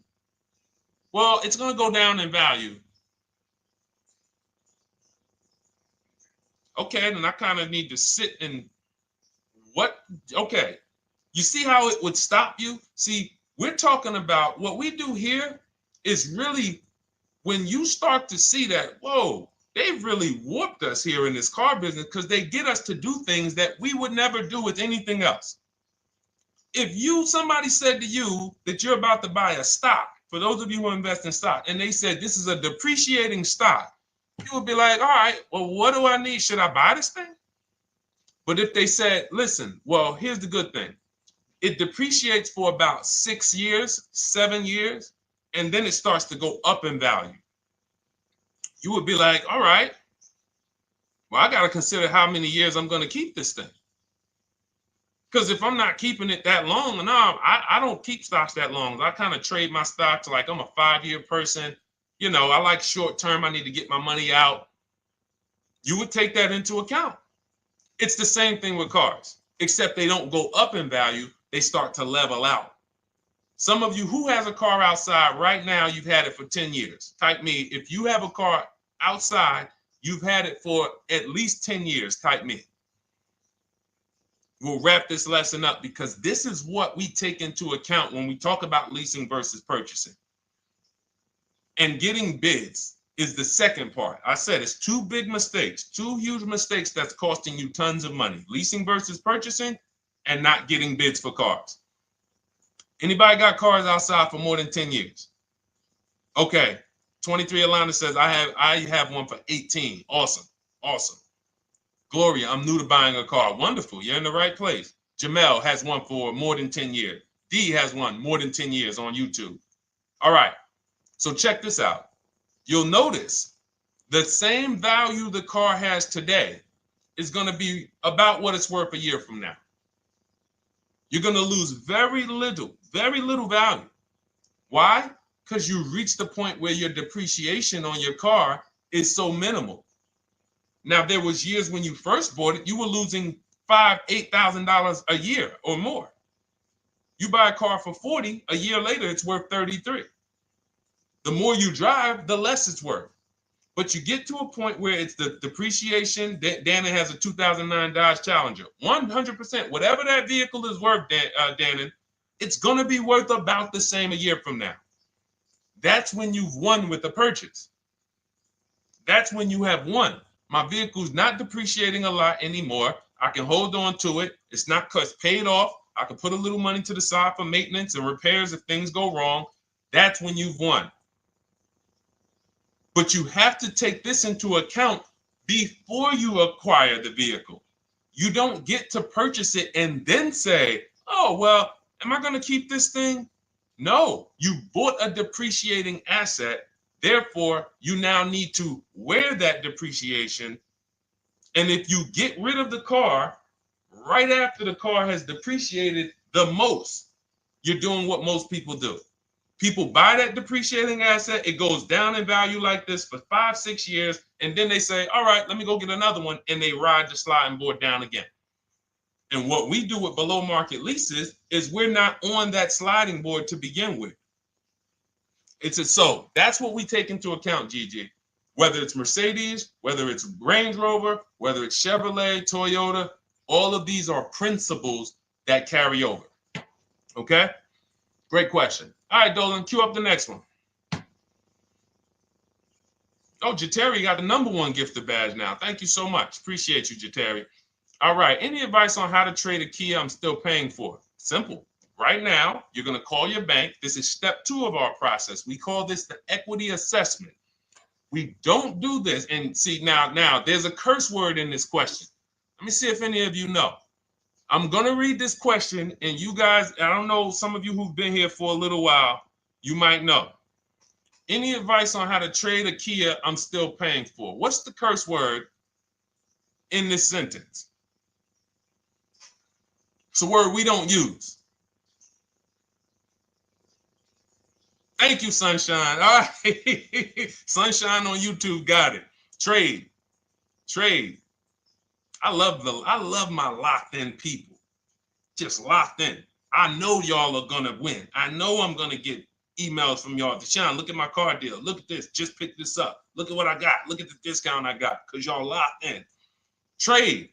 Well, it's going to go down in value. Okay, then I kind of need to sit and okay. You see how it would stop you? See, we're talking about what we do here is really when you start to see that, whoa, they've really warped us here in this car business because they get us to do things that we would never do with anything else. If somebody said to you that you're about to buy a stock, for those of you who invest in stock, and they said this is a depreciating stock, you would be like, all right, well, what do I need? Should I buy this thing? But if they said, listen, well, here's the good thing. It depreciates for about 6 years, 7 years, and then it starts to go up in value. You would be like, all right, well, I got to consider how many years I'm going to keep this thing. Because if I'm not keeping it that long, no, I don't keep stocks that long. I kind of trade my stocks like I'm a 5-year person. You know, I like short term. I need to get my money out. You would take that into account. It's the same thing with cars, except they don't go up in value. They start to level out. Some of you who has a car outside right now, you've had it for 10 years. Type me. If you have a car outside, you've had it for at least 10 years. Type me. We'll wrap this lesson up because this is what we take into account when we talk about leasing versus purchasing. And getting bids is the second part. I said it's 2 big mistakes, 2 huge mistakes that's costing you tons of money. Leasing versus purchasing and not getting bids for cars. Anybody got cars outside for more than 10 years? Okay, 23 Alana says, I have one for 18. Awesome. Awesome. Gloria, I'm new to buying a car. Wonderful. You're in the right place. Jamel has one for more than 10 years. D has one more than 10 years on YouTube. All right. So check this out. You'll notice the same value the car has today is going to be about what it's worth a year from now. You're going to lose very little value. Why? Because you reach the point where your depreciation on your car is so minimal. Now, there was years when you first bought it, you were losing $5,000, $8,000 a year or more. You buy a car for 40, a year later, it's worth 33. The more you drive, the less it's worth. But you get to a point where it's the depreciation. Dannon has a 2009 Dodge Challenger. 100%, whatever that vehicle is worth, Dannon, it's going to be worth about the same a year from now. That's when you've won with the purchase. That's when you have won. My vehicle's not depreciating a lot anymore. I can hold on to it. It's not because it's paid off. I can put a little money to the side for maintenance and repairs if things go wrong. That's when you've won. But you have to take this into account before you acquire the vehicle. You don't get to purchase it and then say, oh, well, am I going to keep this thing? No, you bought a depreciating asset. Therefore, you now need to wear that depreciation. And if you get rid of the car right after the car has depreciated the most, you're doing what most people do. People buy that depreciating asset. It goes down in value like this for 5-6 years. And then they say, all right, let me go get another one. And they ride the sliding board down again. And what we do with below market leases is we're not on that sliding board to begin with. So that's what we take into account, Gigi. Whether it's Mercedes, whether it's Range Rover, whether it's Chevrolet, Toyota, all of these are principles that carry over. Okay? Great question. All right, Dolan, cue up the next one. Oh, Jateri got the #1 gifted badge now. Thank you so much. Appreciate you, Jateri. All right. Any advice on how to trade a Kia I'm still paying for? Simple. Right now, you're going to call your bank. This is step 2 of our process. We call this the equity assessment. We don't do this. And see, now there's a curse word in this question. Let me see if any of you know. I'm going to read this question, and you guys, I don't know, some of you who've been here for a little while, you might know. Any advice on how to trade a Kia I'm still paying for? What's the curse word in this sentence? It's a word we don't use. Thank you, Sunshine. All right. Sunshine on YouTube got it. Trade. I love my locked in people. Just locked in. I know y'all are gonna win. I know I'm gonna get emails from y'all. Deshaun, look at my car deal. Look at this. Just pick this up. Look at what I got. Look at the discount I got. Because y'all locked in. Trade.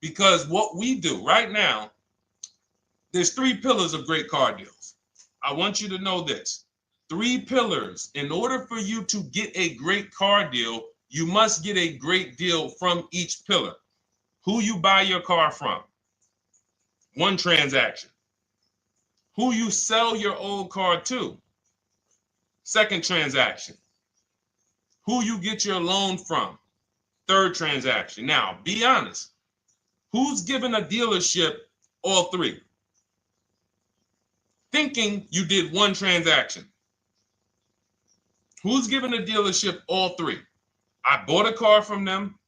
Because what we do right now, there's 3 pillars of great car deals. I want you to know this. 3 pillars. In order for you to get a great car deal, you must get a great deal from each pillar. Who you buy your car from. 1 transaction. Who you sell your old car to. 2nd transaction. Who you get your loan from. 3rd transaction. Now, be honest. Who's giving a dealership all 3? Thinking you did 1 transaction. Who's giving a dealership all 3? I bought a car from them.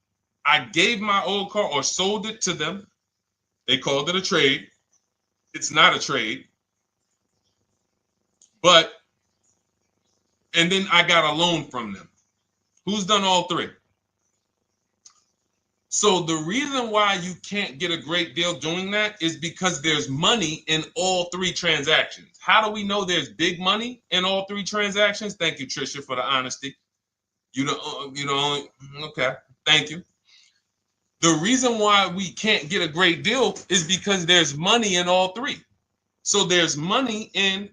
I gave my old car or sold it to them. They called it a trade. It's not a trade. And then I got a loan from them. Who's done all 3? So the reason why you can't get a great deal doing that is because there's money in all 3 transactions. How do we know there's big money in all 3 transactions? Thank you, Tricia, for the honesty. You know, okay, thank you. The reason why we can't get a great deal is because there's money in all 3. So there's money in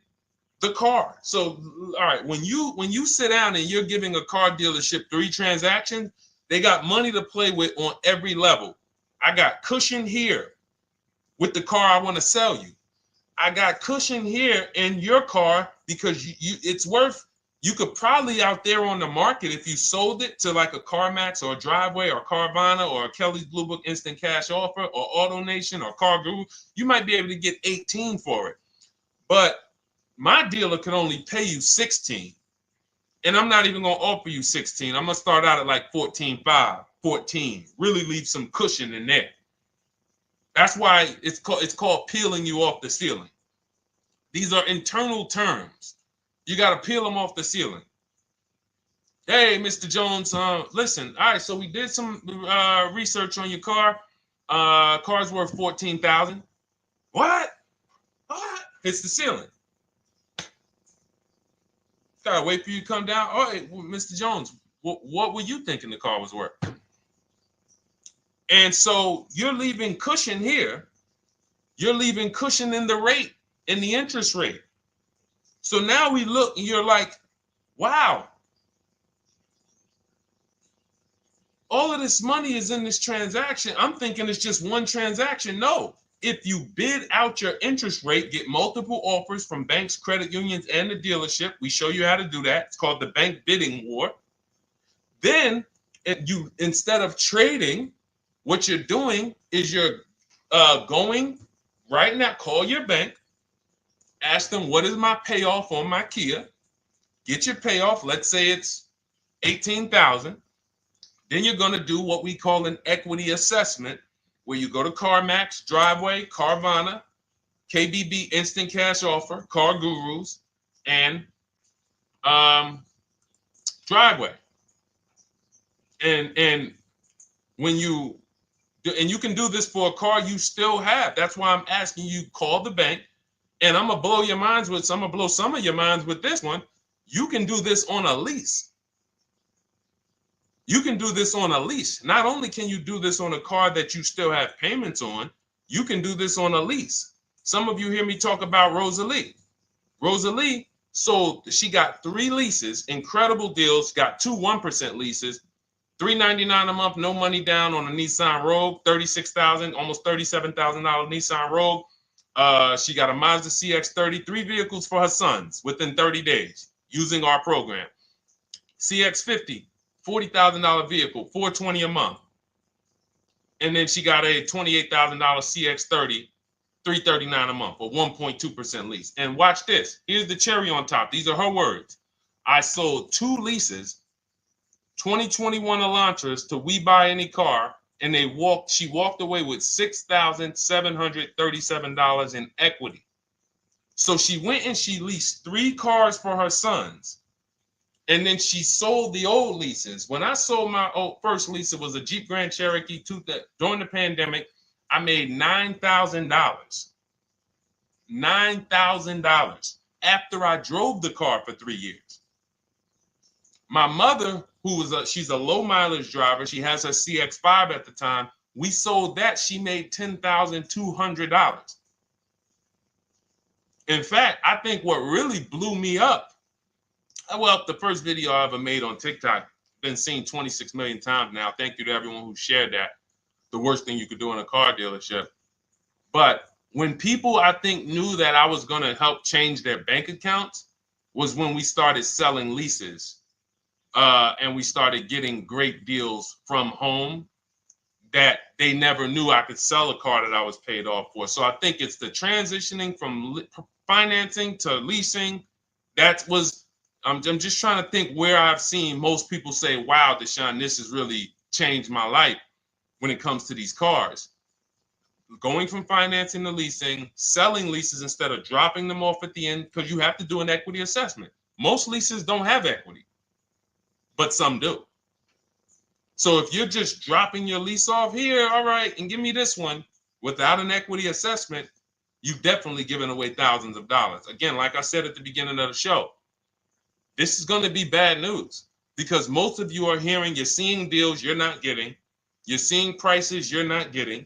the car. So, all right, when you sit down and you're giving a car dealership 3 transactions, they got money to play with on every level. I got cushion here with the car I want to sell you. I got cushion here in your car because it's worth You could probably out there on the market, if you sold it to like a CarMax or a Driveway or Carvana or a Kelly's Blue Book Instant Cash Offer or AutoNation or Car Guru, you might be able to get 18 for it. But my dealer could only pay you 16. And I'm not even going to offer you 16. I'm going to start out at like 14.5, 14. Really leave some cushion in there. That's why it's called peeling you off the ceiling. These are internal terms. You got to peel them off the ceiling. Hey, Mr. Jones, listen. All right, so we did some research on your car. Car's worth $14,000. What? Hits the ceiling. Gotta wait for you to come down. All right, well, Mr. Jones, what were you thinking the car was worth? And so you're leaving cushion here. You're leaving cushion in the rate, in the interest rate. So now we look and you're like, wow, all of this money is in this transaction. I'm thinking it's just one transaction. No, if you bid out your interest rate, get multiple offers from banks, credit unions, and the dealership. We show you how to do that. It's called the bank bidding war. Then you, instead of trading, what you're doing is you're going right now, call your bank, ask them, what is my payoff on my Kia? Get your payoff. Let's say it's $18,000. Then you're going to do what we call an equity assessment, where you go to CarMax, Driveway, Carvana, KBB Instant Cash Offer, Car Gurus, and Driveway. And when you do, and you can do this for a car you still have. That's why I'm asking you, call the bank. And I'm gonna blow your minds with, I'm gonna blow some of your minds with this one. You can do this on a lease. You can do this on a lease. Not only can you do this on a car that you still have payments on, you can do this on a lease. Some of you hear me talk about Rosalie. Rosalie sold, she got 3 leases, incredible deals, got 2 1% leases, $399 a month, no money down on a Nissan Rogue, $36,000, almost $37,000 Nissan Rogue. She got a Mazda CX-30, 3 vehicles for her sons within 30 days using our program. CX-50, $40,000 vehicle, $420 a month. And then she got a $28,000 CX-30, $339 a month, or 1.2% lease. And watch this. Here's the cherry on top. These are her words. I sold 2 leases, 2021 Elantras, to We Buy Any Car, and she walked away with $6,737 in equity. So she went and she leased 3 cars for her sons. And then she sold the old leases. When I sold my first lease, it was a Jeep Grand Cherokee during the pandemic. I made $9,000. $9,000 after I drove the car for 3 years. My mother, she's a low mileage driver. She has her CX-5 at the time. We sold that. She made $10,200. In fact, I think what really blew me up, well, the first video I ever made on TikTok, been seen 26 million times now. Thank you to everyone who shared that. The worst thing you could do in a car dealership. But when people, I think, knew that I was going to help change their bank accounts was when we started selling leases. And we started getting great deals from home that they never knew I could sell a car that I was paid off for. So I think it's the transitioning from financing to leasing. I'm just trying to think where I've seen most people say, wow, Deshone, this has really changed my life when it comes to these cars. Going from financing to leasing, selling leases instead of dropping them off at the end, because you have to do an equity assessment. Most leases don't have equity, but some do. So if you're just dropping your lease off here, all right, and give me this one without an equity assessment, you've definitely given away thousands of dollars. Again, like I said at the beginning of the show, this is going to be bad news because most of you are you're seeing deals you're not getting. You're seeing prices you're not getting.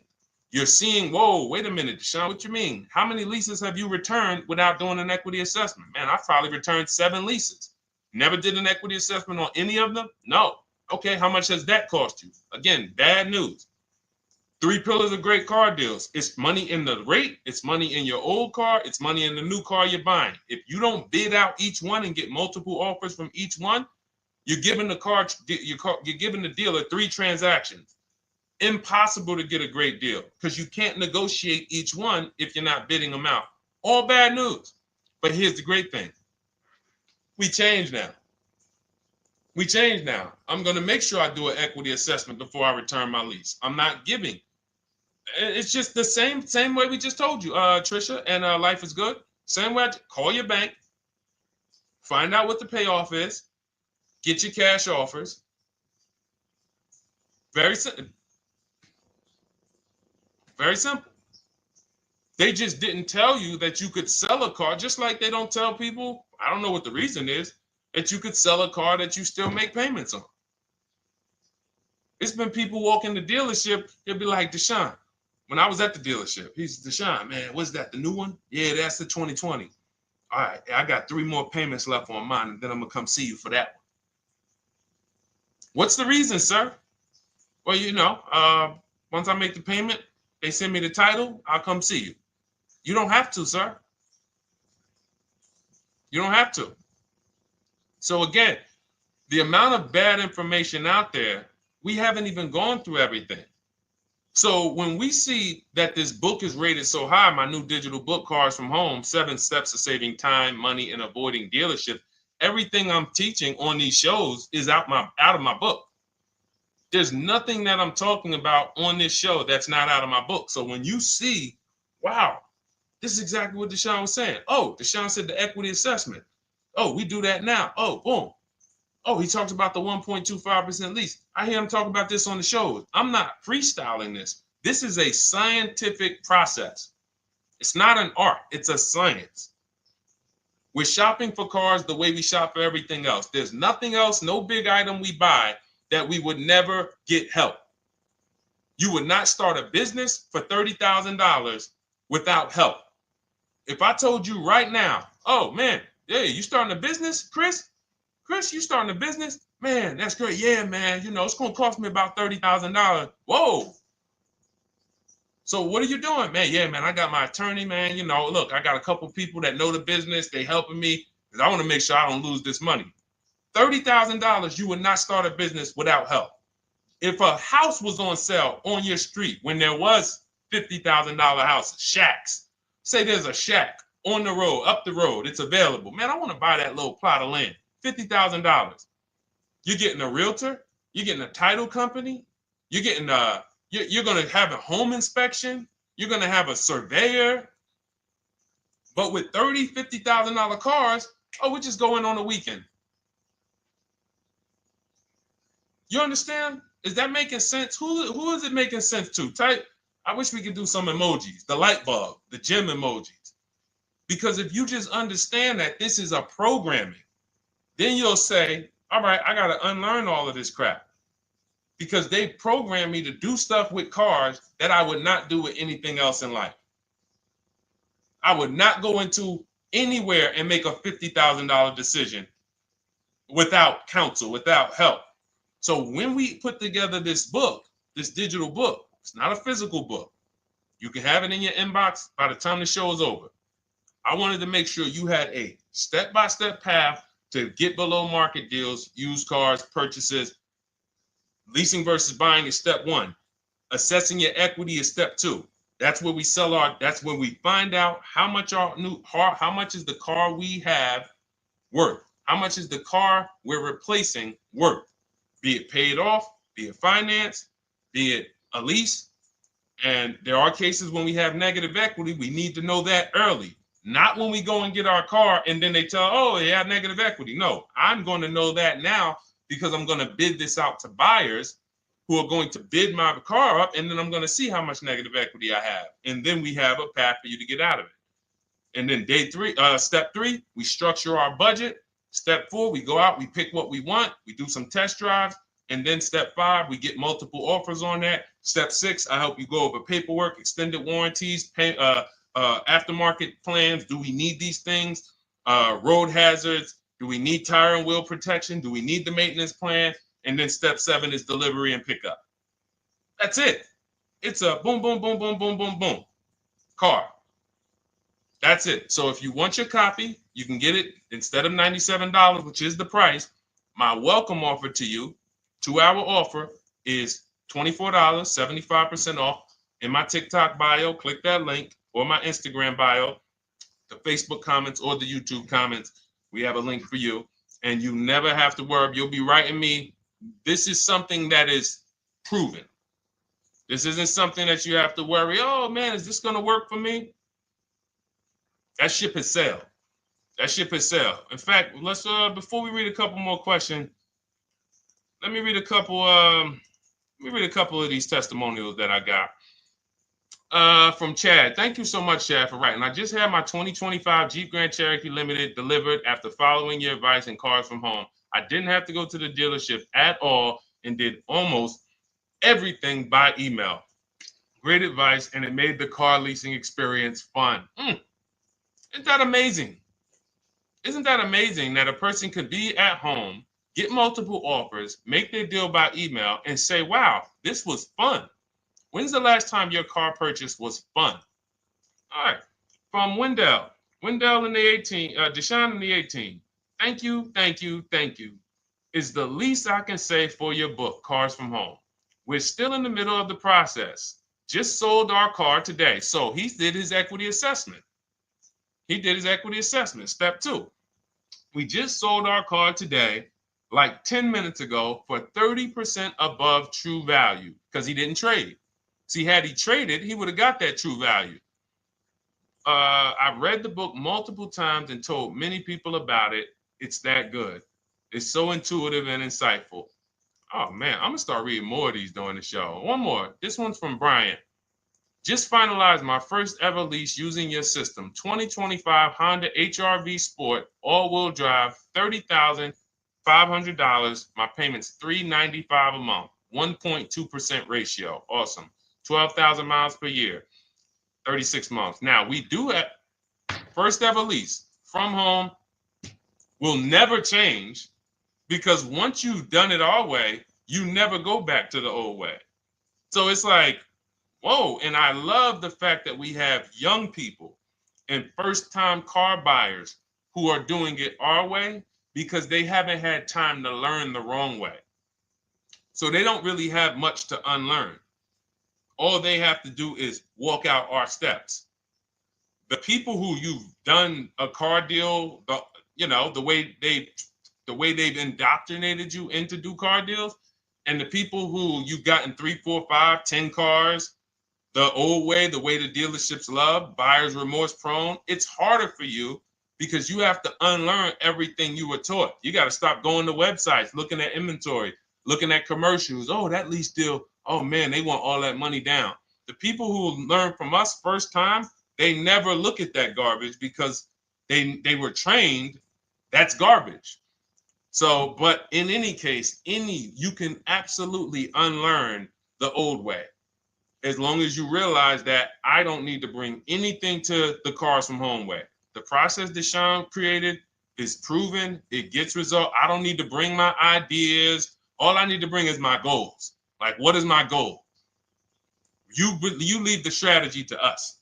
You're seeing, whoa, wait a minute, Deshone, what you mean? How many leases have you returned without doing an equity assessment? Man, I've probably returned 7 leases. Never did an equity assessment on any of them? No. Okay, how much has that cost you? Again, bad news. Three pillars of great car deals. It's money in the rate, it's money in your old car, it's money in the new car you're buying. If you don't bid out each one and get multiple offers from each one, you're giving you're giving the dealer 3 transactions. Impossible to get a great deal because you can't negotiate each one if you're not bidding them out. All bad news. But here's the great thing. We change now. We change now. I'm going to make sure I do an equity assessment before I return my lease. I'm not giving. It's just the same way we just told you, Trisha, and Life is Good. Same way. Call your bank, find out what the payoff is, get your cash offers. Very simple. Very simple. They just didn't tell you that you could sell a car, just like they don't tell people, I don't know what the reason is, that you could sell a car that you still make payments on. It's been people walk in the dealership, they'll be like, Deshone, when I was at the dealership, he's Deshone, man, what's that, the new one? Yeah, that's the 2020. All right, I got 3 more payments left on mine, and then I'm going to come see you for that one. What's the reason, sir? Well, you know, once I make the payment, they send me the title, I'll come see you. You don't have to, sir. You don't have to. So again, the amount of bad information out there, we haven't even gone through everything. So when we see that this book is rated so high, my new digital book, Cars from Home, 7 Steps to Saving Time, Money, and Avoiding Dealership, everything I'm teaching on these shows is out of my book. There's nothing that I'm talking about on this show that's not out of my book. So when you see, wow, this is exactly what Deshone was saying. Oh, Deshone said the equity assessment. Oh, we do that now. Oh, boom. Oh, he talks about the 1.25% lease. I hear him talk about this on the shows. I'm not freestyling this. This is a scientific process. It's not an art. It's a science. We're shopping for cars the way we shop for everything else. There's nothing else, no big item we buy that we would never get help. You would not start a business for $30,000 without help. If I told you right now, oh man, yeah, you starting a business, Chris? Chris, you starting a business? Man, that's great. Yeah, man, you know, it's going to cost me about $30,000. Whoa. So what are you doing? Man, yeah, man, I got my attorney, man. You know, look, I got a couple people that know the business. They helping me because I want to make sure I don't lose this money. $30,000, you would not start a business without help. If a house was on sale on your street when there was $50,000 houses, shacks, say there's a shack on the road, up the road, it's available. Man, I want to buy that little plot of land, $50,000. You're getting a realtor, you're getting a title company, you're getting you're going to have a home inspection, you're going to have a surveyor. But with $50,000 cars, oh, we just go in on a weekend. You understand? Is that making sense? Who is it making sense to? Type. I wish we could do some emojis, the light bulb, the gym emojis. Because if you just understand that this is a programming, then you'll say, all right, I got to unlearn all of this crap. Because they programmed me to do stuff with cars that I would not do with anything else in life. I would not go into anywhere and make a $50,000 decision without counsel, without help. So when we put together this book, this digital book, it's not a physical book. You can have it in your inbox by the time the show is over. I wanted to make sure you had a step-by-step path to get below market deals, used cars, purchases. Leasing versus buying is step 1. Assessing your equity is step 2. That's where we that's where we find out how much how much is the car we have worth? How much is the car we're replacing worth? Be it paid off, be it financed, be it a lease. And there are cases when we have negative equity, we need to know that early. Not when we go and get our car and then they tell, oh, you have negative equity. No, I'm going to know that now because I'm going to bid this out to buyers who are going to bid my car up, and then I'm going to see how much negative equity I have. And then we have a path for you to get out of it. And then step 3, we structure our budget. Step 4, we go out, we pick what we want, we do some test drives. And then step 5, we get multiple offers on that. Step 6, I help you go over paperwork, extended warranties, aftermarket plans. Do we need these things? Road hazards. Do we need tire and wheel protection? Do we need the maintenance plan? And then step 7 is delivery and pickup. That's it. It's a boom, boom, boom, boom, boom, boom, boom car. That's it. So if you want your copy, you can get it instead of $97, which is the price. My welcome offer to you, 2-hour offer, is $24, 75% off. In my TikTok bio, click that link, or my Instagram bio, the Facebook comments or the YouTube comments. We have a link for you, and you never have to worry. You'll be writing me. This is something that is proven. This isn't something that you have to worry. Oh man, is this going to work for me? That ship has sailed. That ship has sailed. In fact, let's before we read a couple more questions, let me read a couple. Of these testimonials that I got. From Chad. Thank you so much, Chad, for writing. I just had my 2025 Jeep Grand Cherokee Limited delivered after following your advice and Cars from Home. I didn't have to go to the dealership at all and did almost everything by email. Great advice, and it made the car leasing experience fun. Isn't that amazing? Isn't that amazing that a person could be at home, get multiple offers, make their deal by email, and say, wow, this was fun. When's the last time your car purchase was fun? All right. From Wendell. Wendell in the 18, Deshone in the 18. Thank you, thank you, thank you. Is the least I can say for your book, Cars from Home. We're still in the middle of the process. Just sold our car today. So he did his equity assessment. Step 2. We just sold our car today, like 10 minutes ago, for 30% above true value because he didn't trade. See, had he traded, he would have got that true value. I've read the book multiple times and told many people about it. It's that good. It's so intuitive and insightful. Oh, man, I'm going to start reading more of these during the show. One more. This one's from Brian. Just finalized my first ever lease using your system. 2025 Honda HR-V Sport, all-wheel drive, $30,500. My payment's $395 a month, 1.2% ratio. Awesome. 12,000 miles per year, 36 months. Now, we do have first ever lease from home. Will never change because once you've done it our way, you never go back to the old way. So it's like, whoa. And I love the fact that we have young people and first-time car buyers who are doing it our way because they haven't had time to learn the wrong way. So they don't really have much to unlearn. All they have to do is walk out our steps. The people who you've done a car deal, the way they've indoctrinated you into do car deals, and the people who you've gotten 3, 4, 5, 10 cars, the old way, the way the dealerships love, buyer's remorse prone, it's harder for you because you have to unlearn everything you were taught. You got to stop going to websites, looking at inventory, looking at commercials. Oh, that lease deal. Oh man, they want all that money down. The people who learn from us first time, they never look at that garbage because they were trained that's garbage. So, but in any case, you can absolutely unlearn the old way. As long as you realize that I don't need to bring anything to the Cars from Home way. The process Deshone created is proven. It gets result. I don't need to bring my ideas. All I need to bring is my goals. Like, what is my goal? You leave the strategy to us.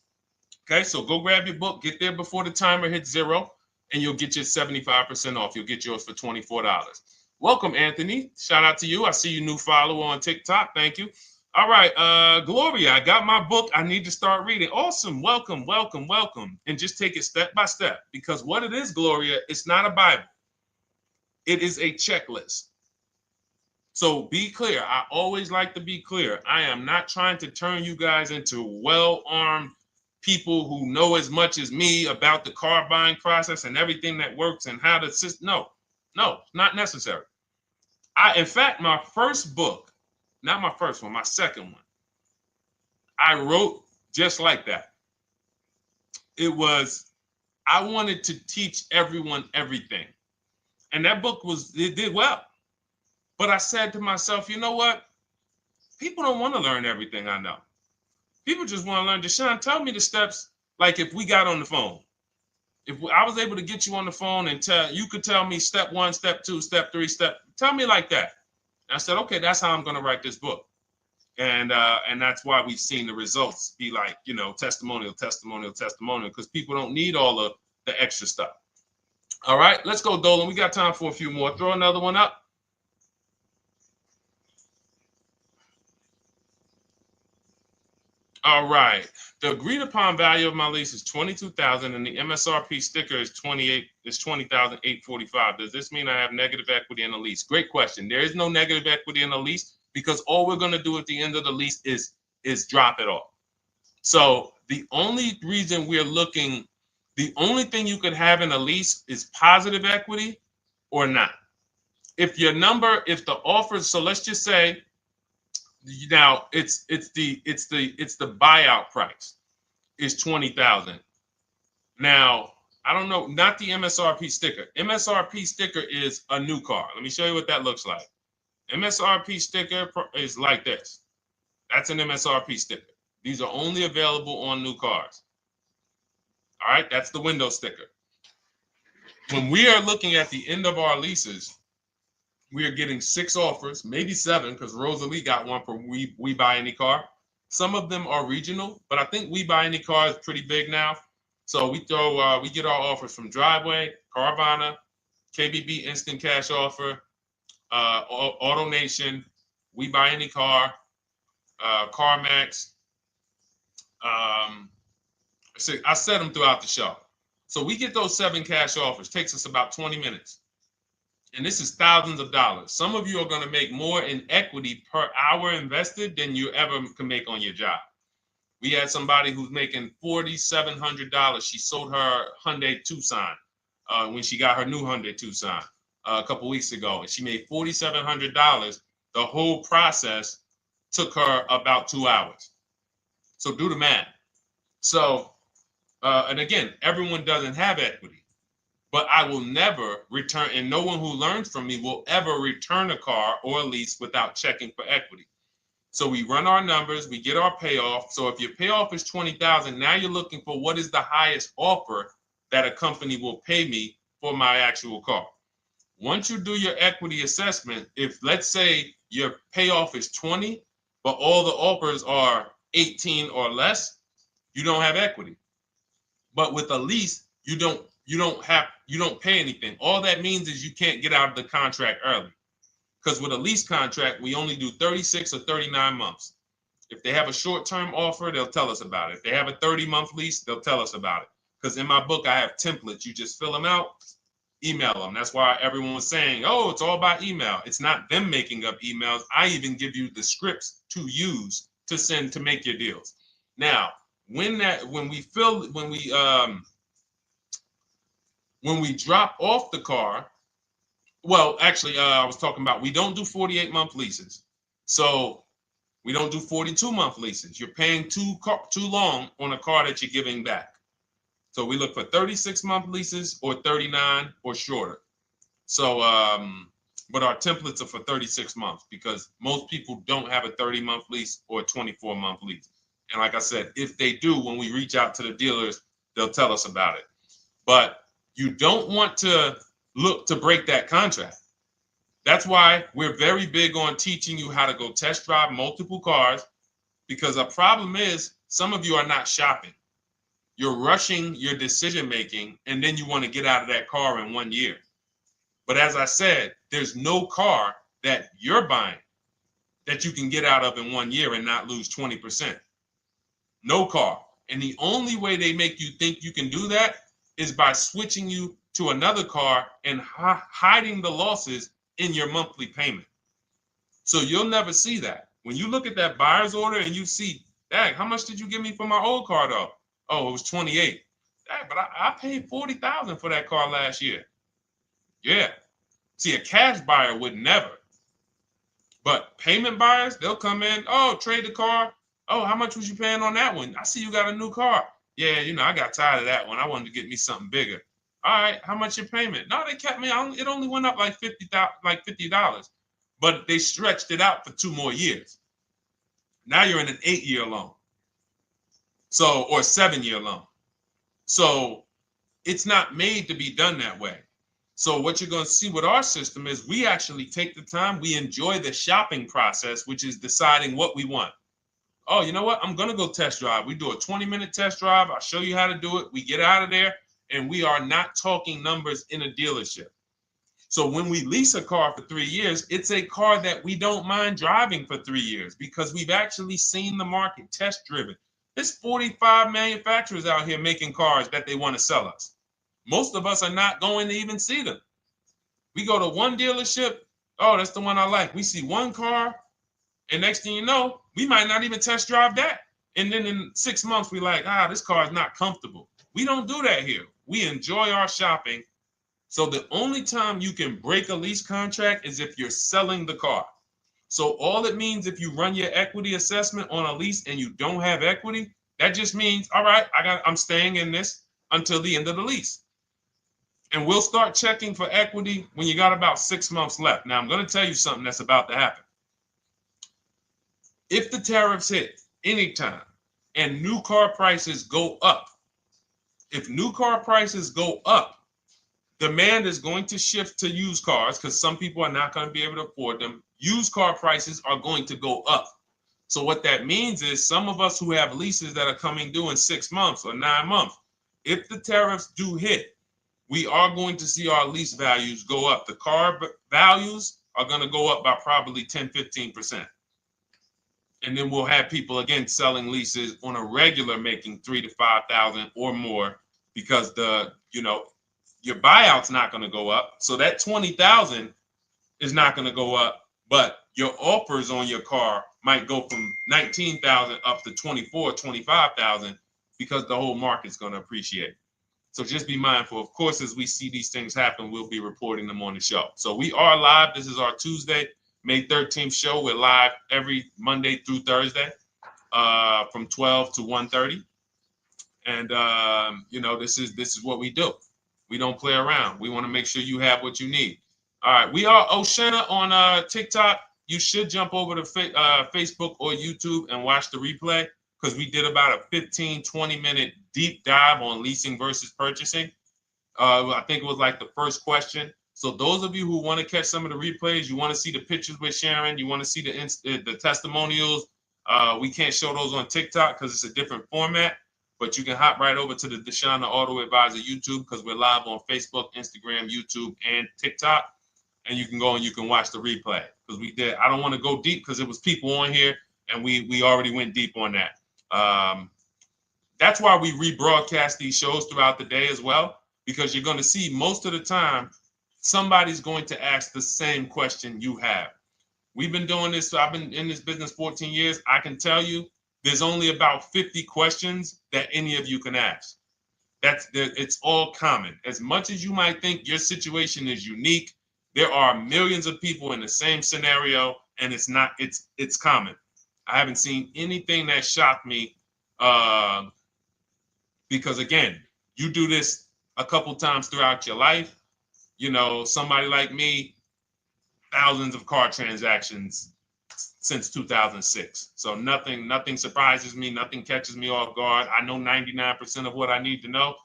Okay, so go grab your book, get there before the timer hits 0, and you'll get your 75% off. You'll get yours for $24. Welcome, Anthony. Shout out to you. I see you new follower on TikTok. Thank you. All right, Gloria, I got my book. I need to start reading. Awesome. Welcome, welcome, welcome. And just take it step by step because what it is, Gloria, it's not a Bible. It is a checklist. So be clear. I always like to be clear. I am not trying to turn you guys into well-armed people who know as much as me about the car buying process and everything that works and how to assist. No, not necessary. In fact, my first book, not my first one, my second one, I wrote just like that. I wanted to teach everyone everything. And that book it did well. But I said to myself, you know what? People don't want to learn everything I know. People just want to learn. Deshone, tell me the steps, like if we got on the phone. If I was able to get you on the phone and you could tell me step 1, step 2, step 3, tell me like that. And I said, okay, that's how I'm going to write this book. And that's why we've seen the results be like, you know, testimonial, because people don't need all of the extra stuff. All right, let's go, Dolan. We got time for a few more. Throw another one up. All right. The agreed upon value of my lease is $22,000, and the MSRP sticker is $20,845. Does this mean I have negative equity in the lease? Great question. There is no negative equity in the lease because all we're going to do at the end of the lease is drop it off. So the only reason we're looking, the only thing you could have in a lease is positive equity or not. If your number, if the offer, so let's just say now it's the buyout price is 20,000. Now, I don't know, not the MSRP sticker. MSRP sticker is a new car. Let me show you what that looks like. MSRP sticker is like this. That's an MSRP sticker. These are only available on new cars. All right, that's the window sticker. When we are looking at the end of our leases, we are getting 6 offers, maybe 7, because Rosalie got one for We Buy Any Car. Some of them are regional, but I think We Buy Any Car is pretty big now. So we get our offers from Driveway, Carvana, KBB Instant Cash Offer, AutoNation, We Buy Any Car, CarMax. So I set them throughout the show. So we get those 7 cash offers. Takes us about 20 minutes. And this is thousands of dollars. Some of you are going to make more in equity per hour invested than you ever can make on your job. We had somebody who's making $4,700. She sold her Hyundai Tucson when she got her new Hyundai Tucson a couple weeks ago. And she made $4,700. The whole process took her about 2 hours. So do the math. So, and again, everyone doesn't have equity. But I will never return, and no one who learns from me will ever return a car or a lease without checking for equity. So we run our numbers, we get our payoff. So if your payoff is $20,000, now you're looking for what is the highest offer that a company will pay me for my actual car. Once you do your equity assessment, if let's say your payoff is 20, but all the offers are 18 or less, you don't have equity. But with a lease, you don't pay anything. All that means is you can't get out of the contract early. Because with a lease contract, we only do 36 or 39 months. If they have a short-term offer, they'll tell us about it. If they have a 30-month lease, they'll tell us about it. Because in my book, I have templates. You just fill them out, email them. That's why everyone was saying, oh, it's all by email. It's not them making up emails. I even give you the scripts to use to send to make your deals. Now, when we drop off the car, well, actually, I was talking about we don't do 48-month leases. So we don't do 42-month leases. You're paying too long on a car that you're giving back. So we look for 36-month leases or 39 or shorter. So, but our templates are for 36 months because most people don't have a 30-month lease or a 24-month lease. And like I said, if they do, when we reach out to the dealers, they'll tell us about it. But you don't want to look to break that contract. That's why we're very big on teaching you how to go test drive multiple cars, because a problem is some of you are not shopping. You're rushing your decision making, and then you want to get out of that car in 1 year. But as I said, there's no car that you're buying that you can get out of in 1 year and not lose 20%. No car. And the only way they make you think you can do that is by switching you to another car and hiding the losses in your monthly payment. So you'll never see that. When you look at that buyer's order and you see, dang, how much did you give me for my old car though? Oh, it was 28. Dang, but I paid 40,000 for that car last year. Yeah. See, a cash buyer would never. But payment buyers, they'll come in, oh, trade the car. Oh, how much was you paying on that one? I see you got a new car. Yeah, I got tired of that one. I wanted to get me something bigger. All right, how much your payment? No, they kept me on. It only went up like $50, but they stretched it out for 2 more years. Now you're in an 8-year loan. So, or 7-year loan. So it's not made to be done that way. So what you're going to see with our system is we actually take the time, we enjoy the shopping process, which is deciding what we want. Oh, you know what? I'm going to go test drive. We do a 20-minute test drive. I'll show you how to do it. We get out of there, and we are not talking numbers in a dealership. So when we lease a car for 3 years, it's a car that we don't mind driving for 3 years because we've actually seen the market, test driven. There's 45 manufacturers out here making cars that they want to sell us. Most of us are not going to even see them. We go to one dealership. Oh, that's the one I like. We see one car, and next thing you know, we might not even test drive that. And then in 6 months, we're like, this car is not comfortable. We don't do that here. We enjoy our shopping. So the only time you can break a lease contract is if you're selling the car. So all it means if you run your equity assessment on a lease and you don't have equity, that just means, all right, I'm staying in this until the end of the lease. And we'll start checking for equity when you got about 6 months left. Now, I'm going to tell you something that's about to happen. If the tariffs hit anytime and new car prices go up, if new car prices go up, demand is going to shift to used cars because some people are not going to be able to afford them. Used car prices are going to go up. So what that means is some of us who have leases that are coming due in 6 months or 9 months, if the tariffs do hit, we are going to see our lease values go up. The car values are going to go up by probably 10, 15%. And then we'll have people, again, selling leases on a regular making $3,000 to $5,000 or more because your buyout's not going to go up. So that $20,000 is not going to go up, but your offers on your car might go from $19,000 up to $24,000, $25,000 because the whole market's going to appreciate. So just be mindful. Of course, as we see these things happen, we'll be reporting them on the show. So we are live. This is our Tuesday, May 13th show. We're live every Monday through Thursday from 12 to 1:30. And, this is what we do. We don't play around. We want to make sure you have what you need. All right. We are Oshena on TikTok. You should jump over to Facebook or YouTube and watch the replay because we did about a 15, 20-minute deep dive on leasing versus purchasing. I think it was like the first question. So those of you who want to catch some of the replays, you want to see the pictures with Sharon, you want to see the testimonials, we can't show those on TikTok because it's a different format. But you can hop right over to the Deshone the Auto Advisor YouTube because we're live on Facebook, Instagram, YouTube, and TikTok. And you can go and you can watch the replay because we did. I don't want to go deep because it was people on here and we already went deep on that. That's why we rebroadcast these shows throughout the day as well, because you're going to see most of the time somebody's going to ask the same question you have. We've been doing this. So I've been in this business 14 years. I can tell you there's only about 50 questions that any of you can ask. It's all common. As much as you might think your situation is unique, there are millions of people in the same scenario, and it's common. I haven't seen anything that shocked me because, again, you do this a couple times throughout your life. Somebody like me, thousands of car transactions since 2006. So nothing surprises me. Nothing catches me off guard. I know 99% of what I need to know.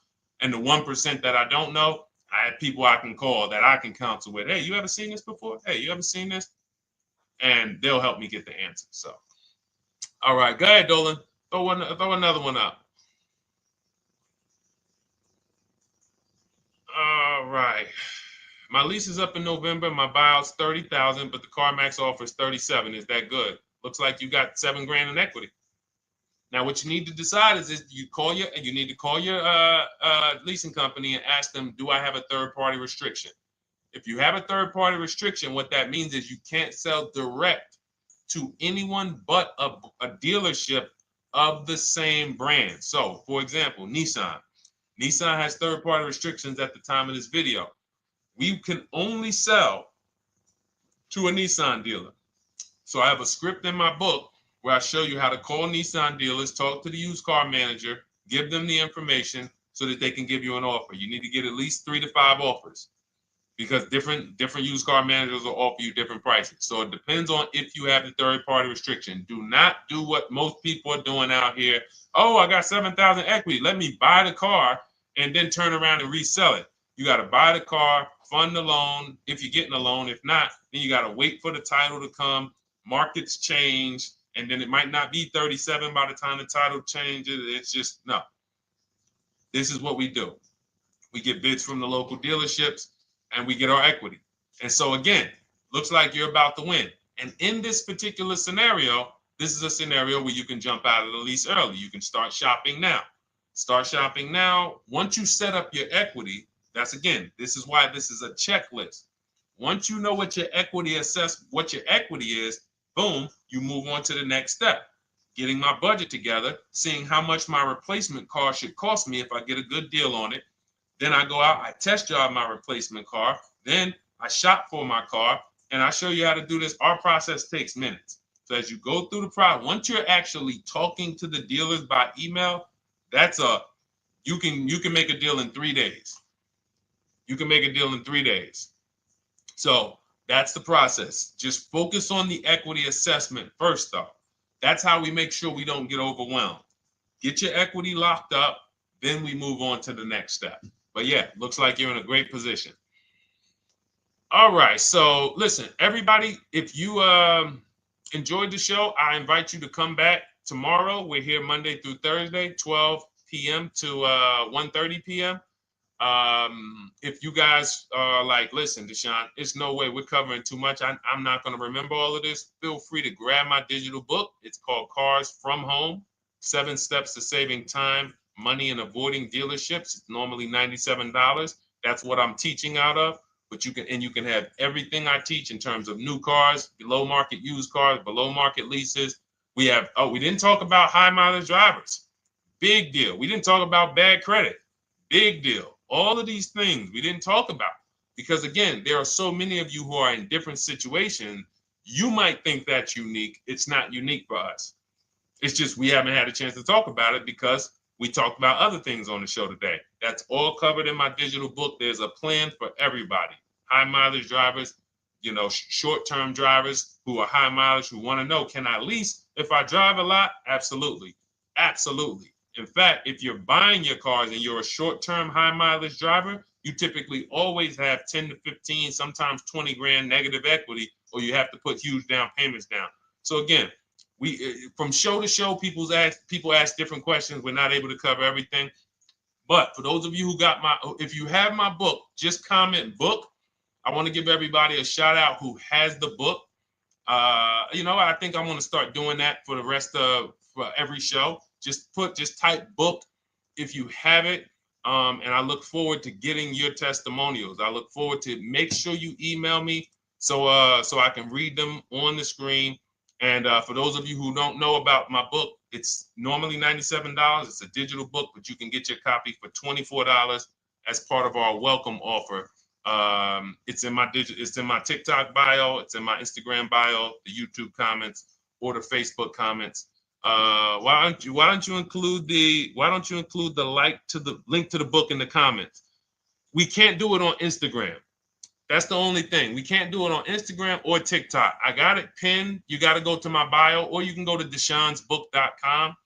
And the 1% that I don't know, I have people I can call that I can counsel with. Hey, you ever seen this before? Hey, you ever seen this? And they'll help me get the answer. So, all right, go ahead, Dolan. Throw another one up. All right. My lease is up in November. My buyout's $30,000, but the CarMax offers $37,000. Is that good? Looks like you got $7,000 in equity. Now, what you need to decide is you need to call your leasing company and ask them, do I have a third-party restriction? If you have a third-party restriction, what that means is you can't sell direct to anyone but a dealership of the same brand. So, for example, Nissan. Nissan has third-party restrictions at the time of this video. We can only sell to a Nissan dealer. So I have a script in my book where I show you how to call Nissan dealers, talk to the used car manager, give them the information so that they can give you an offer. You need to get at least 3 to 5 offers because different used car managers will offer you different prices. So it depends on if you have the third-party restriction. Do not do what most people are doing out here. Oh, I got $7,000 equity. Let me buy the car and then turn around and resell it. You got to buy the car, fund the loan if you're getting a loan. If not, then you got to wait for the title to come. Markets change, and then it might not be 37 by the time the title changes. It's just, no. This is what we do. We get bids from the local dealerships, and we get our equity. And so again, looks like you're about to win. And in this particular scenario, this is a scenario where you can jump out of the lease early. You can start shopping now. Start shopping now. Once you set up your equity, this is why this is a checklist. Once you know what your equity is, boom, you move on to the next step. Getting my budget together, seeing how much my replacement car should cost me if I get a good deal on it. Then I go out, I test drive my replacement car. Then I shop for my car, and I show you how to do this. Our process takes minutes. So as you go through the process, once you're actually talking to the dealers by email, you can make a deal in 3 days. You can make a deal in 3 days. So that's the process. Just focus on the equity assessment first, though. That's how we make sure we don't get overwhelmed. Get your equity locked up, then we move on to the next step. But yeah, looks like you're in a great position. All right, so listen, everybody, if you enjoyed the show, I invite you to come back tomorrow. We're here Monday through Thursday, 12 p.m. to 1:30 p.m. If you guys are like, listen, Deshone, it's no way we're covering too much. I'm not going to remember all of this. Feel free to grab my digital book. It's called Cars from Home, 7 Steps to Saving Time, Money, and Avoiding Dealerships. It's normally $97. That's what I'm teaching out of. But you can have everything I teach in terms of new cars, below market used cars, below market leases. We didn't talk about high mileage drivers. Big deal. We didn't talk about bad credit. Big deal. All of these things we didn't talk about because, again, there are so many of you who are in different situations. You might think that's unique. It's not unique for us. It's just we haven't had a chance to talk about it because we talked about other things on the show today. That's all covered in my digital book. There's a plan for everybody. High mileage drivers, short-term drivers who are high mileage, who want to know, can I lease if I drive a lot? Absolutely. Absolutely. In fact, if you're buying your cars and you're a short-term high mileage driver, you typically always have 10 to 15, sometimes 20 grand negative equity, or you have to put huge down payments down. So again, from show to show, people ask different questions. We're not able to cover everything. But for those of you if you have my book, just comment book. I want to give everybody a shout out who has the book. I think I'm going to start doing that for the rest of for every show. Just type book if you have it. And I look forward to getting your testimonials. I look forward to make sure you email me so I can read them on the screen. And for those of you who don't know about my book, it's normally $97. It's a digital book, but you can get your copy for $24 as part of our welcome offer. It's in my TikTok bio, it's in my Instagram bio, the YouTube comments, or the Facebook comments. Why don't you include the link to the book in the comments? We can't do it on Instagram. That's the only thing. We can't do it on Instagram or TikTok. I got it pinned. You got to go to my bio, or you can go to deshonesbook.com.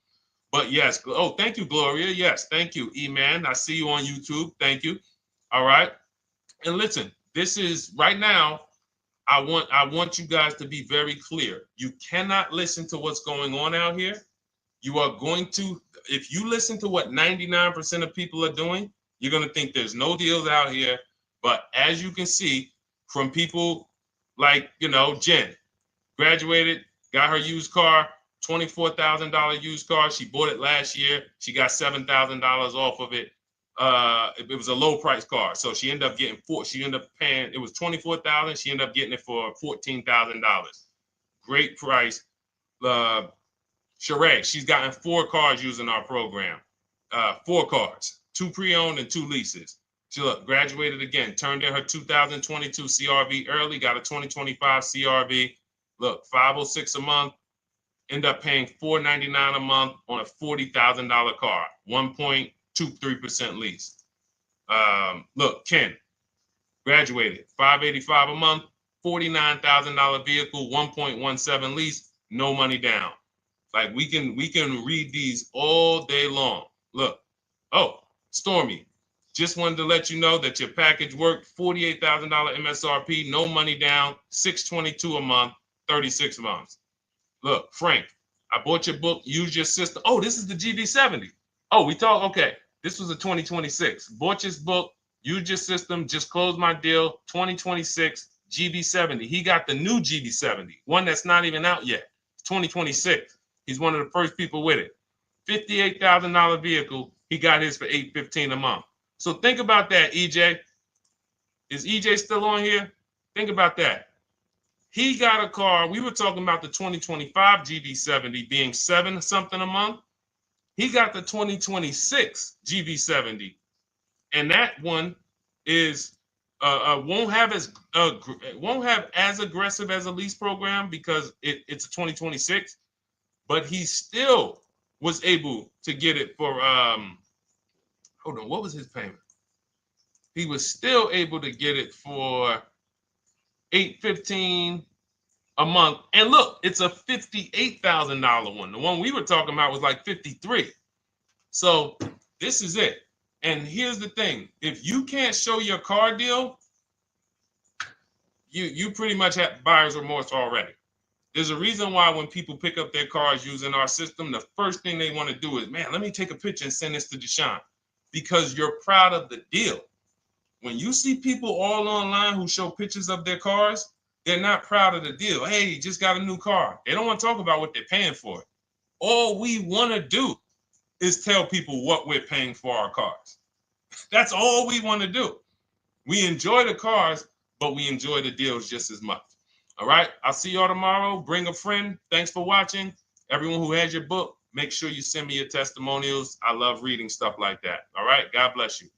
But yes, thank you, Gloria. Yes, thank you, E-Man. I see you on YouTube. Thank you. All right. And listen, this is right now. I want you guys to be very clear. You cannot listen to what's going on out here. You are going to, if you listen to what 99% of people are doing, you're going to think there's no deals out here. But as you can see from people like, Jen, graduated, got her used car, $24,000 used car. She bought it last year. She got $7,000 off of it. It was a low price car. So she ended up getting paying, it was $24,000. She ended up getting it for $14,000. Great price. Sheree, she's gotten 4 cars using our program. 4 cars, 2 pre-owned and 2 leases. She graduated again, turned in her 2022 CRV early, got a 2025 CRV. Look, $506 a month, end up paying $499 a month on a $40,000 car, 1.23% lease. Look, Ken, graduated, $585 a month, $49,000 vehicle, 1.17 lease, no money down. Like we can read these all day long. Look, Stormy, Just wanted to let you know that your package worked. $48,000 MSRP, no money down, $622 a month, 36 months. Look, Frank, I bought your book, Use Your System. Oh, this is the GB70. Oh, we talked, okay. This was a 2026. Bought this book, Use Your System, just closed my deal, 2026, GB70. He got the new GB70, one that's not even out yet. It's 2026. He's one of the first people with it. $58,000 vehicle. He got his for $815 a month. So think about that, EJ. Is EJ still on here? Think about that. He got a car. We were talking about the 2025 GB70 being $7 something a month. He got the 2026 GB70, and that one is won't have as aggressive as a lease program because it's a 2026, but he still was able to get it for hold on, what was his payment? He was still able to get it for $815 a month. And look, it's a $58,000 one. The one we were talking about was like 53. So this is it. And here's the thing. If you can't show your car deal, you pretty much have buyer's remorse already. There's a reason why when people pick up their cars using our system, the first thing they want to do is, man, let me take a picture and send this to Deshone, because you're proud of the deal. When you see people all online who show pictures of their cars, they're not proud of the deal. Hey, just got a new car. They don't want to talk about what they're paying for it. All we want to do is tell people what we're paying for our cars. That's all we want to do. We enjoy the cars, but we enjoy the deals just as much. All right. I'll see y'all tomorrow. Bring a friend. Thanks for watching. Everyone who has your book, make sure you send me your testimonials. I love reading stuff like that. All right. God bless you.